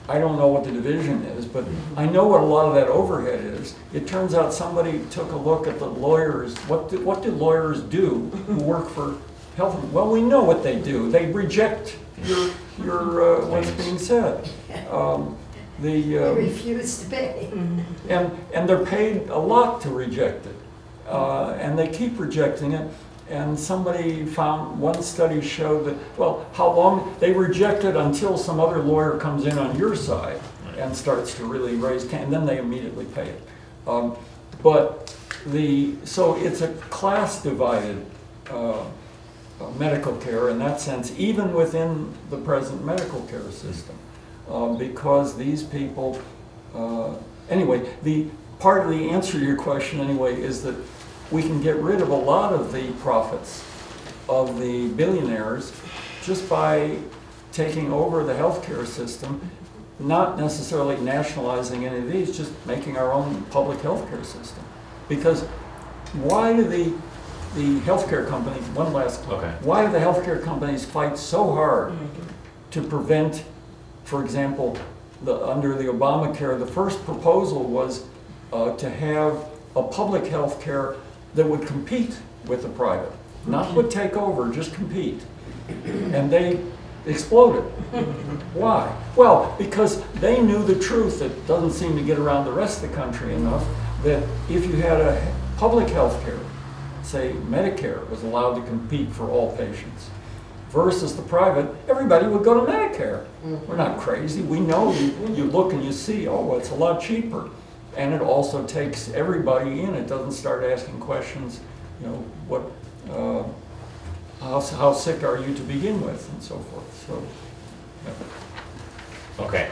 I don't know what the division is, but I know what a lot of that overhead is. It turns out somebody took a look at the lawyers. What do lawyers do who work for health? Well, we know what they do. They reject your what's being said. They refuse to pay. And they're paid a lot to reject it. And they keep rejecting it. And somebody found, one study showed that, well, how long they reject it until some other lawyer comes in on your side and starts to really raise, and then they immediately pay it. So it's a class divided medical care in that sense, even within the present medical care system. Because these people, anyway, the part of the answer to your question anyway is that we can get rid of a lot of the profits of the billionaires just by taking over the healthcare system, not necessarily nationalizing any of these, just making our own public healthcare system. Because why do the healthcare companies, one last Okay. why do the healthcare companies fight so hard to prevent, for example, under the Obamacare, the first proposal was to have a public health care that would compete with the private, not would take over, just compete. And they exploded. Why? Well, because they knew the truth that doesn't seem to get around the rest of the country enough, that if you had a public health care, say Medicare was allowed to compete for all patients, versus the private, everybody would go to Medicare. We're not crazy. We know you look and you see, oh, it's a lot cheaper. And it also takes everybody in. It doesn't start asking questions, you know, what, how sick are you to begin with, and so forth. So, yeah. Okay.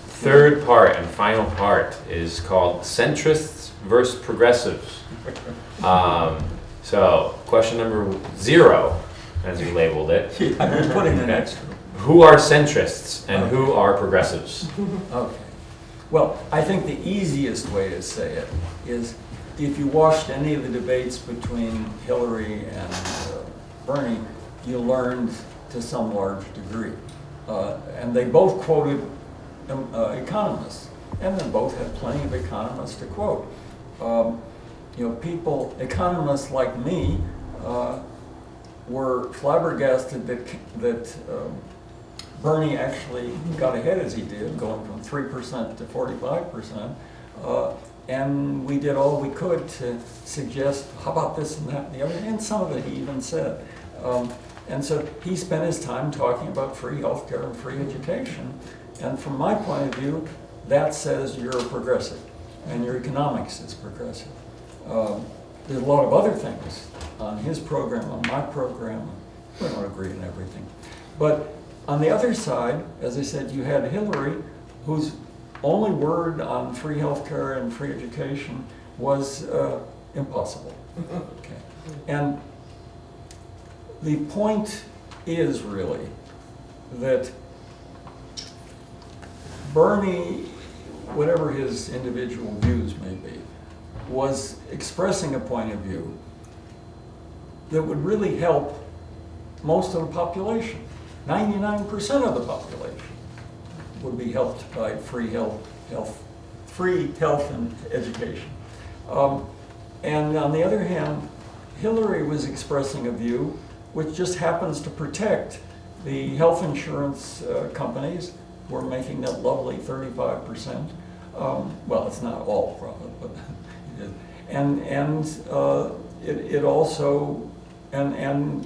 Third part and final part is called centrists versus progressives. So question number 0, as you labeled it. I'm putting an extra. Who are centrists and who are progressives? Okay. Well, I think the easiest way to say it is if you watched any of the debates between Hillary and Bernie, you learned to some large degree. And they both quoted economists, and they both had plenty of economists to quote. You know, economists like me, were flabbergasted that Bernie actually got ahead as he did, going from 3% to 45%, and we did all we could to suggest, how about this and that and the other, and some of it he even said. And so he spent his time talking about free healthcare and free education, and from my point of view, that says you're a progressive, and your economics is progressive. There's a lot of other things on his program, on my program. We don't agree on everything. But on the other side, as I said, you had Hillary, whose only word on free healthcare and free education was impossible. Okay. And the point is really that Bernie, whatever his individual views may be, was expressing a point of view that would really help most of the population. 99% of the population would be helped by free health and education. And on the other hand, Hillary was expressing a view which just happens to protect the health insurance companies who are making that lovely 35%. Well, it's not all profit, but it is. And it also, and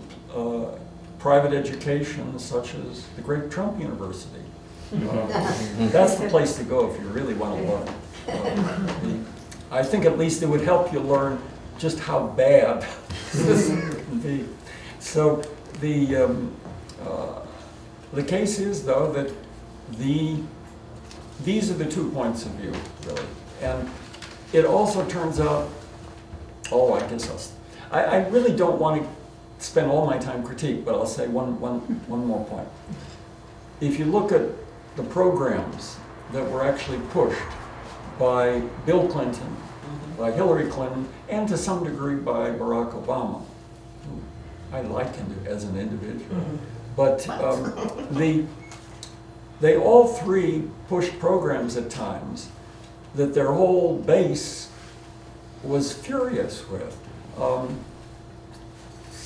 private education such as the great Trump University, That's the place to go if you really want to learn. I think at least it would help you learn just how bad this can be. So the case is, though, that these are the 2 points of view, really. And it also turns out, I guess I really don't want to spend all my time critique, but I'll say one more point. If you look at the programs that were actually pushed by Bill Clinton, by Hillary Clinton, and to some degree by Barack Obama, who I liked him as an individual, but they all three pushed programs at times that their whole base was furious with.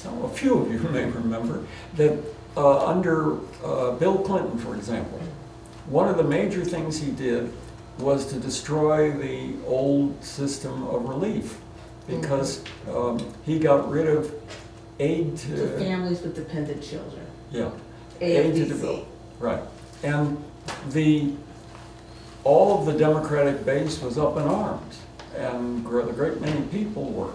A few of you may remember that under Bill Clinton, for example, one of the major things he did was to destroy the old system of relief, because he got rid of aid to families with dependent children. Yeah, aid to develop. Right, and all of the Democratic base was up in arms, and a great many people were.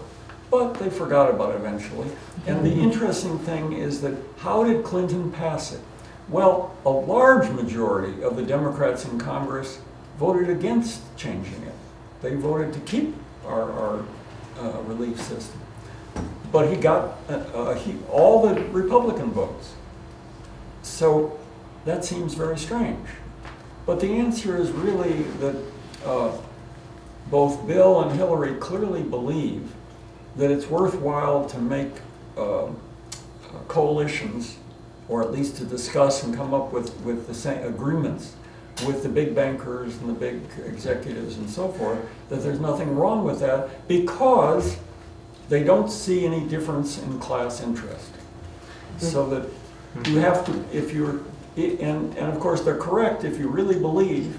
But they forgot about it eventually. And the interesting thing is that how did Clinton pass it? Well, a large majority of the Democrats in Congress voted against changing it. They voted to keep our relief system. But he got all the Republican votes. So that seems very strange. But the answer is really that both Bill and Hillary clearly believe that it's worthwhile to make coalitions, or at least to discuss and come up with the same agreements with the big bankers and the big executives and so forth, that there's nothing wrong with that because they don't see any difference in class interest. So that you have to, if you're, and of course they're correct if you really believe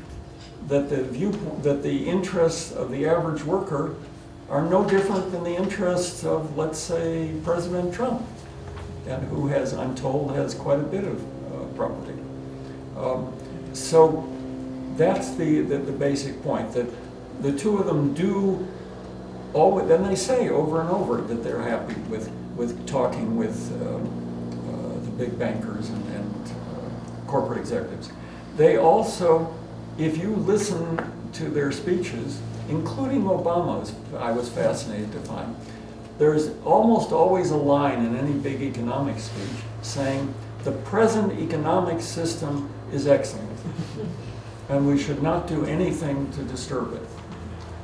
that the interests of the average worker are no different than the interests of, let's say, President Trump, and who has, I'm told, has quite a bit of property. So that's the basic point, that the two of them do, then they say over and over that they're happy with talking with the big bankers and corporate executives. They also, if you listen to their speeches, including Obama's, I was fascinated to find, there's almost always a line in any big economic speech saying, the present economic system is excellent, and we should not do anything to disturb it.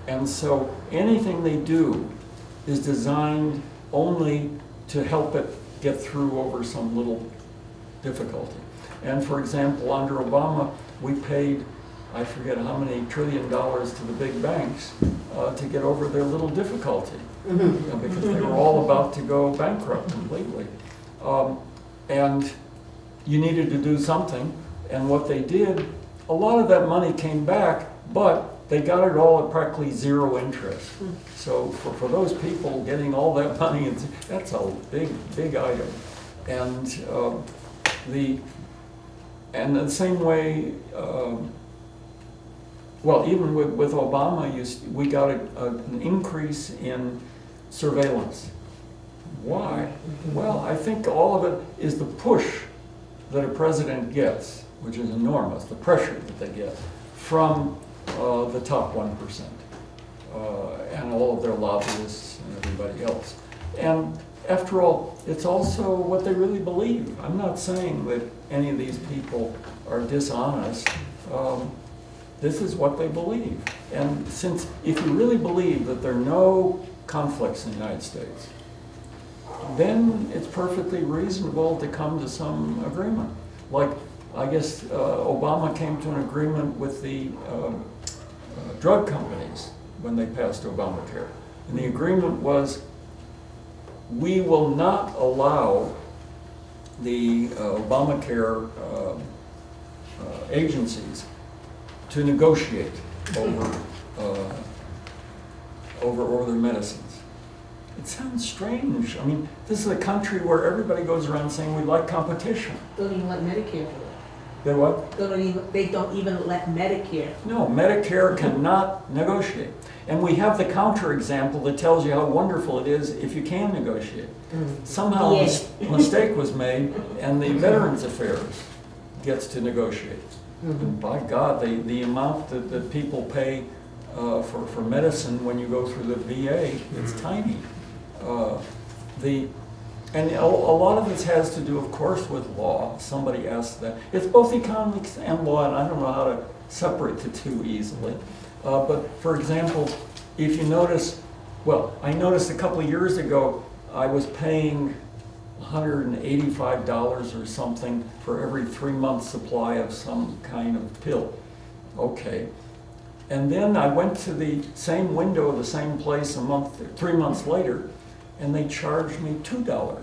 And so anything they do is designed only to help it get through over some little difficulty. And for example, under Obama, we paid, I forget how many $1 trillion to the big banks to get over their little difficulty, because they were all about to go bankrupt completely. And you needed to do something, and what they did, a lot of that money came back, but they got it all at practically zero interest. So for those people, getting all that money, that's a big item. And the same way, well, even with Obama, we got an increase in surveillance. Why? Well, I think all of it is the push that a president gets, which is enormous, the pressure that they get from the top 1%, and all of their lobbyists and everybody else. And after all, it's also what they really believe. I'm not saying that any of these people are dishonest. This is what they believe. And since, if you really believe that there are no conflicts in the United States, then it's perfectly reasonable to come to some agreement. Like, I guess Obama came to an agreement with the drug companies when they passed Obamacare. And the agreement was, we will not allow the Obamacare agencies to negotiate over their medicines. It sounds strange. I mean, this is a country where everybody goes around saying we like competition. Don't even let Medicare do it. They what? They don't even let Medicare. No, Medicare cannot negotiate. And we have the counterexample that tells you how wonderful it is if you can negotiate. Somehow a mistake was made, and the Veterans Affairs gets to negotiate. And by God, the amount that people pay for medicine when you go through the VA, it's tiny. And a lot of this has to do, of course, with law. Somebody asked that. It's both economics and law, and I don't know how to separate the two easily. But for example, if you notice, well, I noticed a couple of years ago, I was paying $185 or something for every 3-month supply of some kind of pill. Okay. And then I went to the same window, the same place 3 months later, and they charged me $2.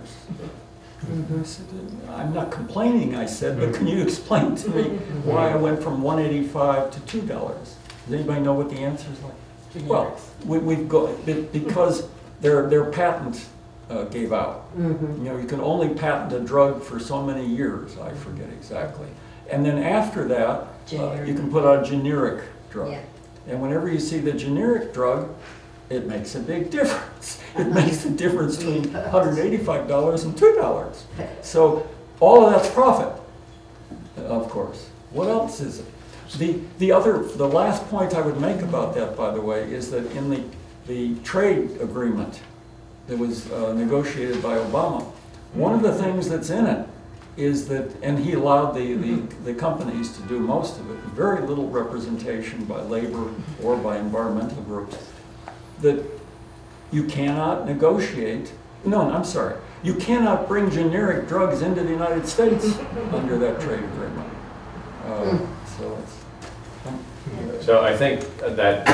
I said, I'm not complaining, I said, but can you explain to me why I went from $185 to $2? Does anybody know what the answer is like? Well, we've got, because their patent gave out. You know, you can only patent a drug for so many years, I forget exactly. And then after that, you can put out a generic drug. Yeah. And whenever you see the generic drug, it makes a big difference. It makes a difference between $185 and $2. So all of that's profit, of course. What else is it? The last point I would make about that, by the way, is that in the trade agreement that was negotiated by Obama, one of the things that's in it is that, and he allowed the companies to do most of it, very little representation by labor or by environmental groups, that you cannot negotiate, no, I'm sorry, you cannot bring generic drugs into the United States under that trade agreement. So I think that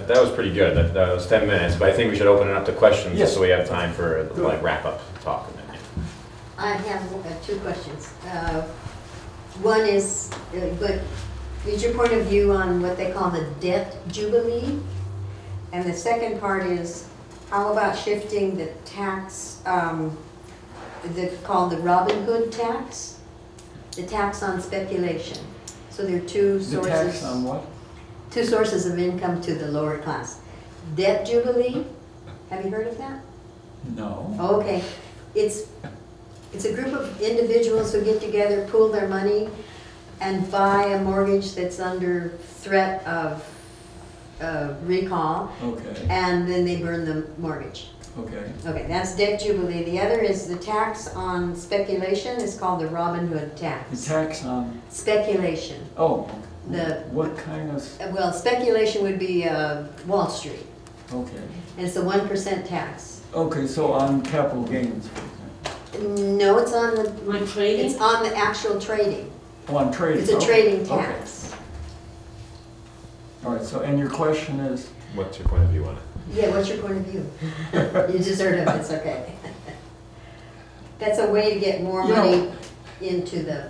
was pretty good. That was 10 minutes, but I think we should open it up to questions just so we have time for like wrap-up talk. I have 2 questions. One is, but is your point of view on what they call the debt jubilee? And the second part is, how about shifting the tax, called the Robin Hood tax? The tax on speculation. So there are 2 sources. The tax on what? 2 sources of income to the lower class. Debt jubilee, have you heard of that? No. Okay, it's a group of individuals who get together, pool their money, and buy a mortgage that's under threat of recall. Okay. And then they burn the mortgage. Okay. Okay, that's debt jubilee. The other is the tax on speculation. It's called the Robin Hood tax. The tax on speculation. Oh. What kind of? Well, speculation would be Wall Street. Okay. And it's a 1% tax. Okay, so on capital gains. No, it's on the trading. It's on the actual trading. Oh, on trading. It's a trading tax. Okay. All right. So, and your question is? What's your point of view on it? Yeah, what's your point of view? You just heard of it. It's okay. That's a way to get more money into the.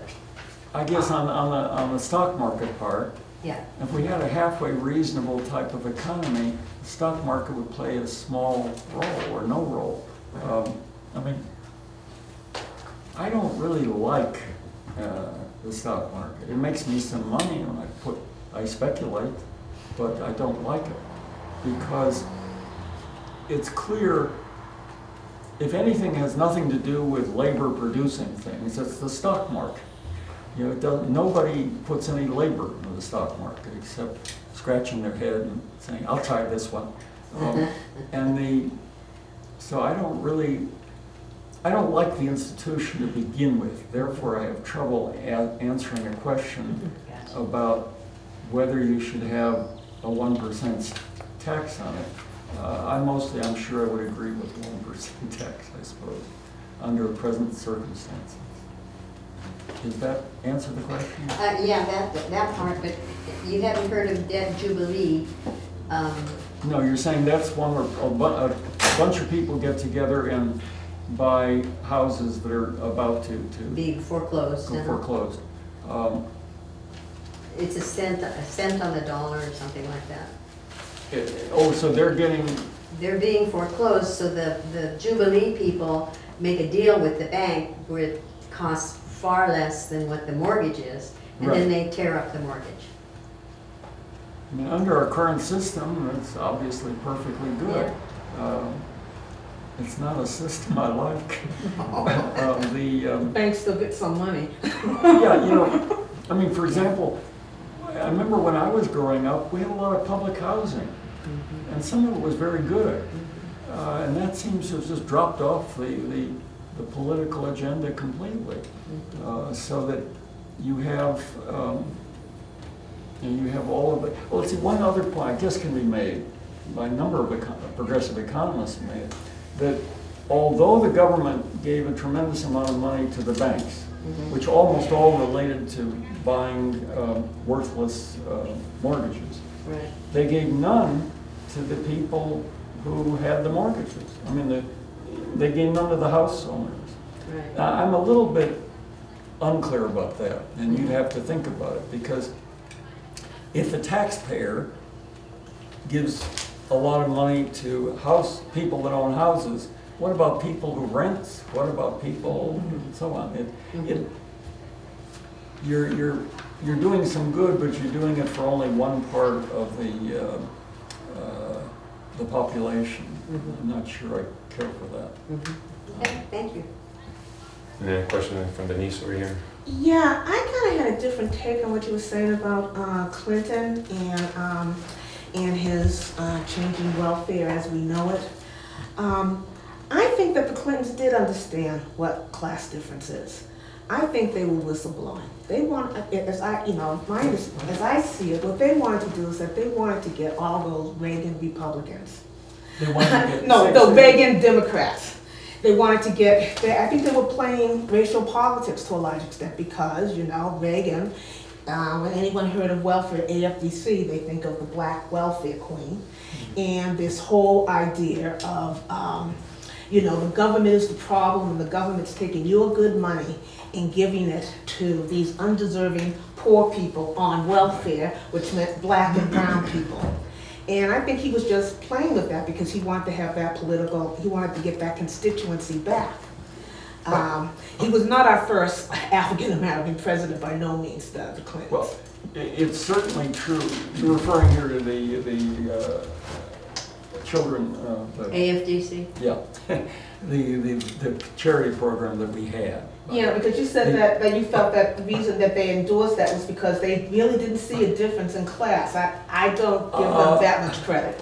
I guess on the stock market part. Yeah. If we had a halfway reasonable type of economy, the stock market would play a small role or no role. I mean, I don't really like the stock market. It makes me some money and I speculate, but I don't like it because it's clear if anything has nothing to do with labor producing things, it's the stock market. You know, nobody puts any labor into the stock market except scratching their head and saying, "I'll try this one." So I don't like the institution to begin with. Therefore, I have trouble answering a question about whether you should have a 1% tax on it. I'm sure I would agree with 1% tax, I suppose, under present circumstances. Does that answer the question? Yeah, that part, but you haven't heard of debt jubilee. No, you're saying that's one where a bunch of people get together and buy houses that are about to be foreclosed. Foreclosed. It's a cent on the dollar or something like that. So they're being foreclosed, so the Jubilee people make a deal with the bank where it costs far less than what the mortgage is, and then they tear up the mortgage. I mean, under our current system, it's obviously perfectly good. It's not a system I like. Banks still get some money. Yeah, you know, I mean, for example, I remember when I was growing up, we had a lot of public housing, and some of it was very good. And that seems to have just dropped off the political agenda completely. So that you have all of it. Well, let's see, one other point I guess can be made by a number of progressive economists made, that although the government gave a tremendous amount of money to the banks, which almost all related to buying worthless mortgages, Right. they gave none to the people who had the mortgages. I mean, they gave none to the house owners. Right. Now, I'm a little bit unclear about that, and you'd have to think about it, because if the taxpayer gives a lot of money to people that own houses, what about people who rent? What about people and so on? You're doing some good, but you're doing it for only one part of the population. I'm not sure I care for that. Okay, thank you. And then a question from Denise over here. Yeah, I kind of had a different take on what you were saying about Clinton and his changing welfare as we know it. I think that the Clintons did understand what class difference is. I think they were whistleblowing. They want, as I see it, what they wanted to do is that they wanted to get all those Reagan Republicans. They wanted to get No, Reagan Democrats. They wanted to get, I think they were playing racial politics to a large extent because, you know, Reagan, when anyone heard of welfare, AFDC, they think of the black welfare queen. And this whole idea of, you know, the government is the problem and the government's taking your good money and giving it to these undeserving poor people on welfare, which meant black and brown people. And I think he was just playing with that because he wanted to have that he wanted to get that constituency back. He was not our first African-American president by no means, the Clintons. Well, it's certainly true. You're referring here to the children, AFDC? Yeah, the charity program that we had. Yeah, because you said that you felt that the reason that they endorsed that was because they really didn't see a difference in class. I don't give them that much credit.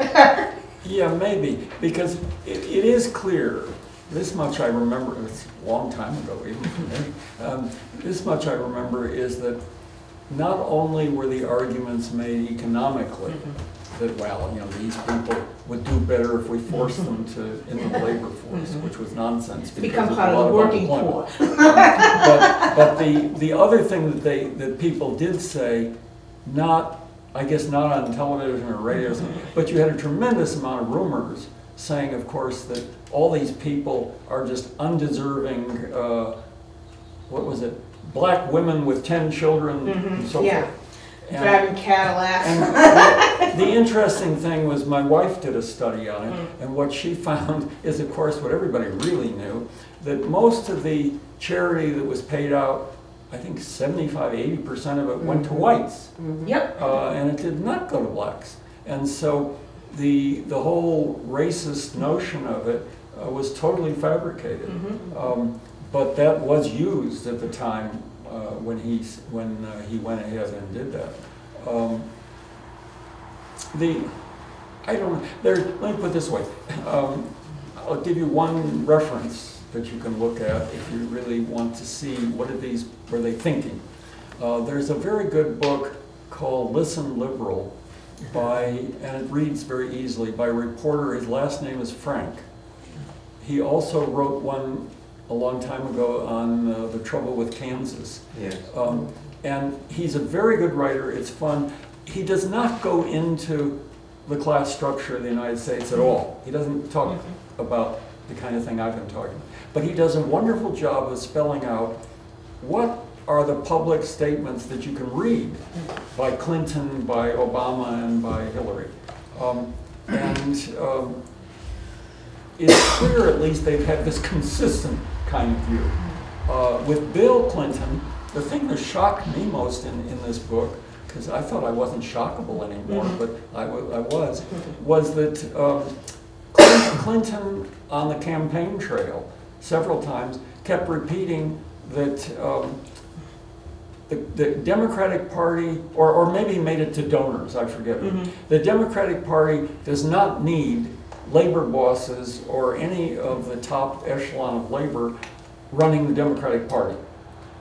Yeah, maybe, because it is clear, this much I remember, it's a long time ago even for me, this much I remember is that not only were the arguments made economically, that, well, you know, these people would do better if we forced them in the labor force, which was nonsense. To become part of the working poor. But the other thing that people did say, I guess not on television or radio, but you had a tremendous amount of rumors saying, of course, that all these people are just undeserving, what was it, black women with 10 children and so forth. Driving Cadillacs. And the interesting thing was my wife did a study on it, and what she found is, of course, what everybody really knew, that most of the charity that was paid out, I think 75–80% of it went to whites. Yep. And it did not go to blacks. And so the whole racist notion of it was totally fabricated. But that was used at the time when he went ahead and did that. Let me put it this way. I'll give you one reference that you can look at if you really want to see what were they thinking. There's a very good book called Listen Liberal and it reads very easily, by a reporter. His last name is Frank. He also wrote one a long time ago on the trouble with Kansas. Yes. And he's a very good writer. It's fun. He does not go into the class structure of the United States at all. He doesn't talk about the kind of thing I've been talking about. But he does a wonderful job of spelling out what are the public statements that you can read by Clinton, by Obama, and by Hillary. It's clear, at least, they've had this consistent kind of view. With Bill Clinton, The thing that shocked me most in this book, because I thought I wasn't shockable anymore, but I was that Clinton on the campaign trail several times kept repeating that the Democratic Party, or maybe he made it to donors, I forget. The Democratic Party does not need labor bosses or any of the top echelon of labor running the Democratic Party.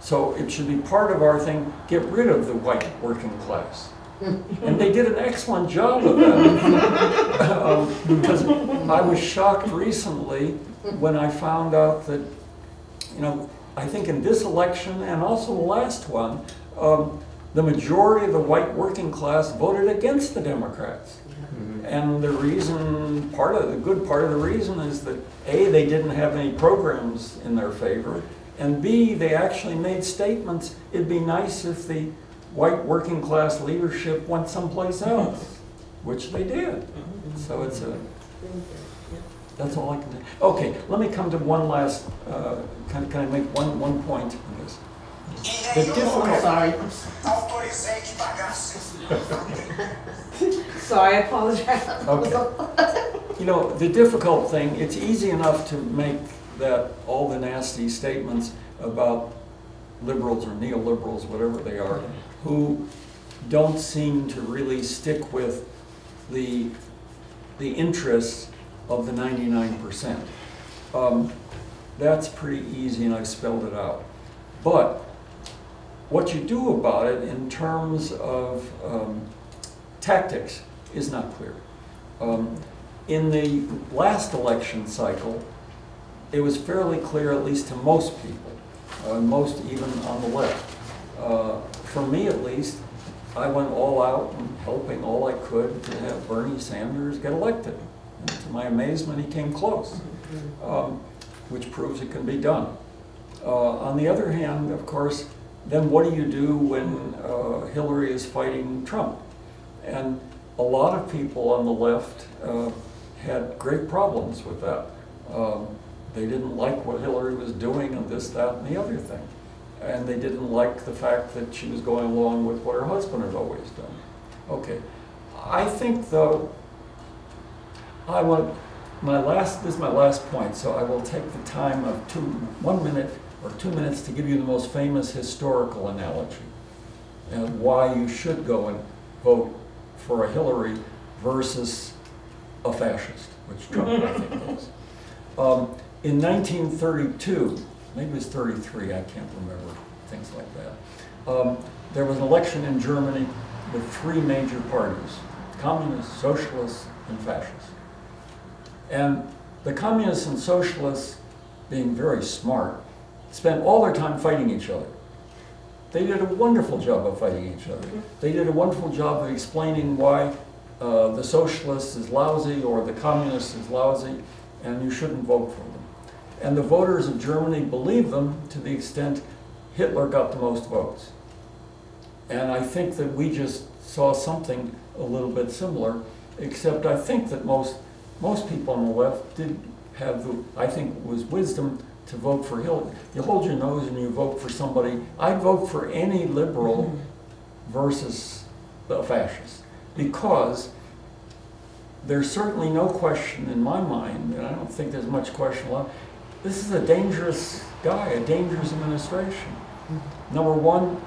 So it should be part of our thing, get rid of the white working class. And they did an excellent job of that. Because I was shocked recently when I found out that, you know, I think in this election and also the last one, the majority of the white working class voted against the Democrats. And the reason, the good part of the reason is that A, they didn't have any programs in their favor, and B, they actually made statements, it'd be nice if the white working class leadership went someplace else, which they did. So it's that's all I can do. Okay, let me come to one last, can I make one point on this? The difficult, Sorry, I apologize. okay. You know, the difficult thing, it's easy enough to make that all the nasty statements about liberals or neoliberals, whatever they are, who don't seem to really stick with the interests of the 99%. That's pretty easy, and I've spelled it out. But what you do about it in terms of tactics is not clear. In the last election cycle, it was fairly clear, at least to most people, most even on the left. For me, at least, I went all out and helping all I could to have Bernie Sanders get elected. And to my amazement, he came close, which proves it can be done. On the other hand, of course, then what do you do when Hillary is fighting Trump? And a lot of people on the left had great problems with that. They didn't like what Hillary was doing and this, that, and the other thing. And they didn't like the fact that she was going along with what her husband had always done. Okay, I think though, this is my last point, so I will take the time of 1 minute or 2 minutes to give you the most famous historical analogy and why you should go and vote for a Hillary versus a fascist, which Trump I think was. In 1932, maybe it was 33, I can't remember, things like that. There was an election in Germany with 3 major parties, communists, socialists, and fascists. And the communists and socialists, being very smart, spent all their time fighting each other. They did a wonderful job of fighting each other. They did a wonderful job of explaining why the socialist is lousy or the communist is lousy, and you shouldn't vote for them. And the voters of Germany believed them to the extent Hitler got the most votes. And I think that we just saw something a little bit similar, except I think that most people on the left did have the, I think it was wisdom to vote for Hillary. You hold your nose and you vote for somebody. I'd vote for any liberal versus the fascist, because there's certainly no question in my mind, and I don't think there's much question left, this is a dangerous guy, a dangerous administration. Number one,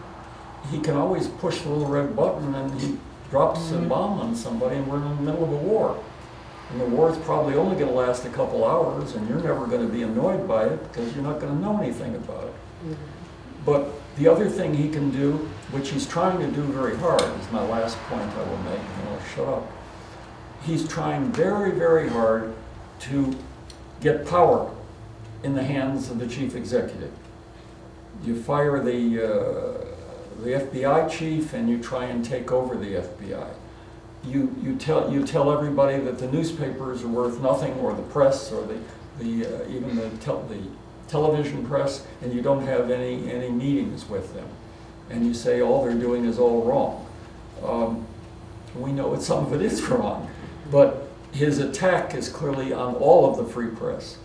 he can always push the little red button and he drops a bomb on somebody and we're in the middle of a war. And the war is probably only going to last a couple hours and you're never going to be annoyed by it because you're not going to know anything about it. But the other thing he can do, which he's trying to do very hard, is my last point I will make, and I'll shut up. He's trying very, very hard to get power in the hands of the chief executive. You fire the FBI chief and you try and take over the FBI. You tell everybody that the newspapers are worth nothing, or the press, or even the television press, and you don't have any meetings with them. And you say all they're doing is all wrong. We know that some of it is wrong, but his attack is clearly on all of the free press.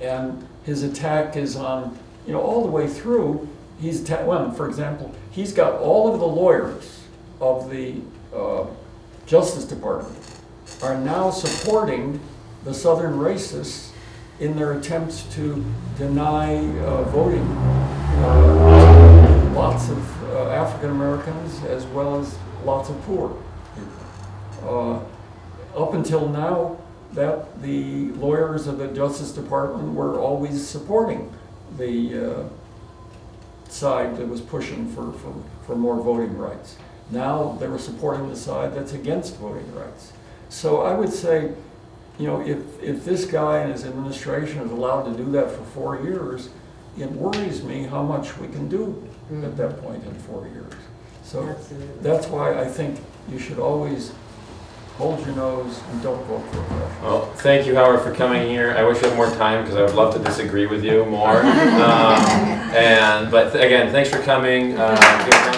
And his attack is on, all the way through well, for example, he's got all of the lawyers of the Justice Department are now supporting the Southern racists in their attempts to deny voting lots of African Americans as well as lots of poor people. Up until now, that the lawyers of the Justice Department were always supporting the side that was pushing for more voting rights. Now they were supporting the side that's against voting rights. So I would say, you know, if this guy and his administration is allowed to do that for 4 years, it worries me how much we can do at that point in 4 years. So Absolutely. that's why I think you should always hold your nose and don't vote for oppression. Well, thank you, Howard, for coming here. I wish we had more time because I would love to disagree with you more. But again, thanks for coming. Good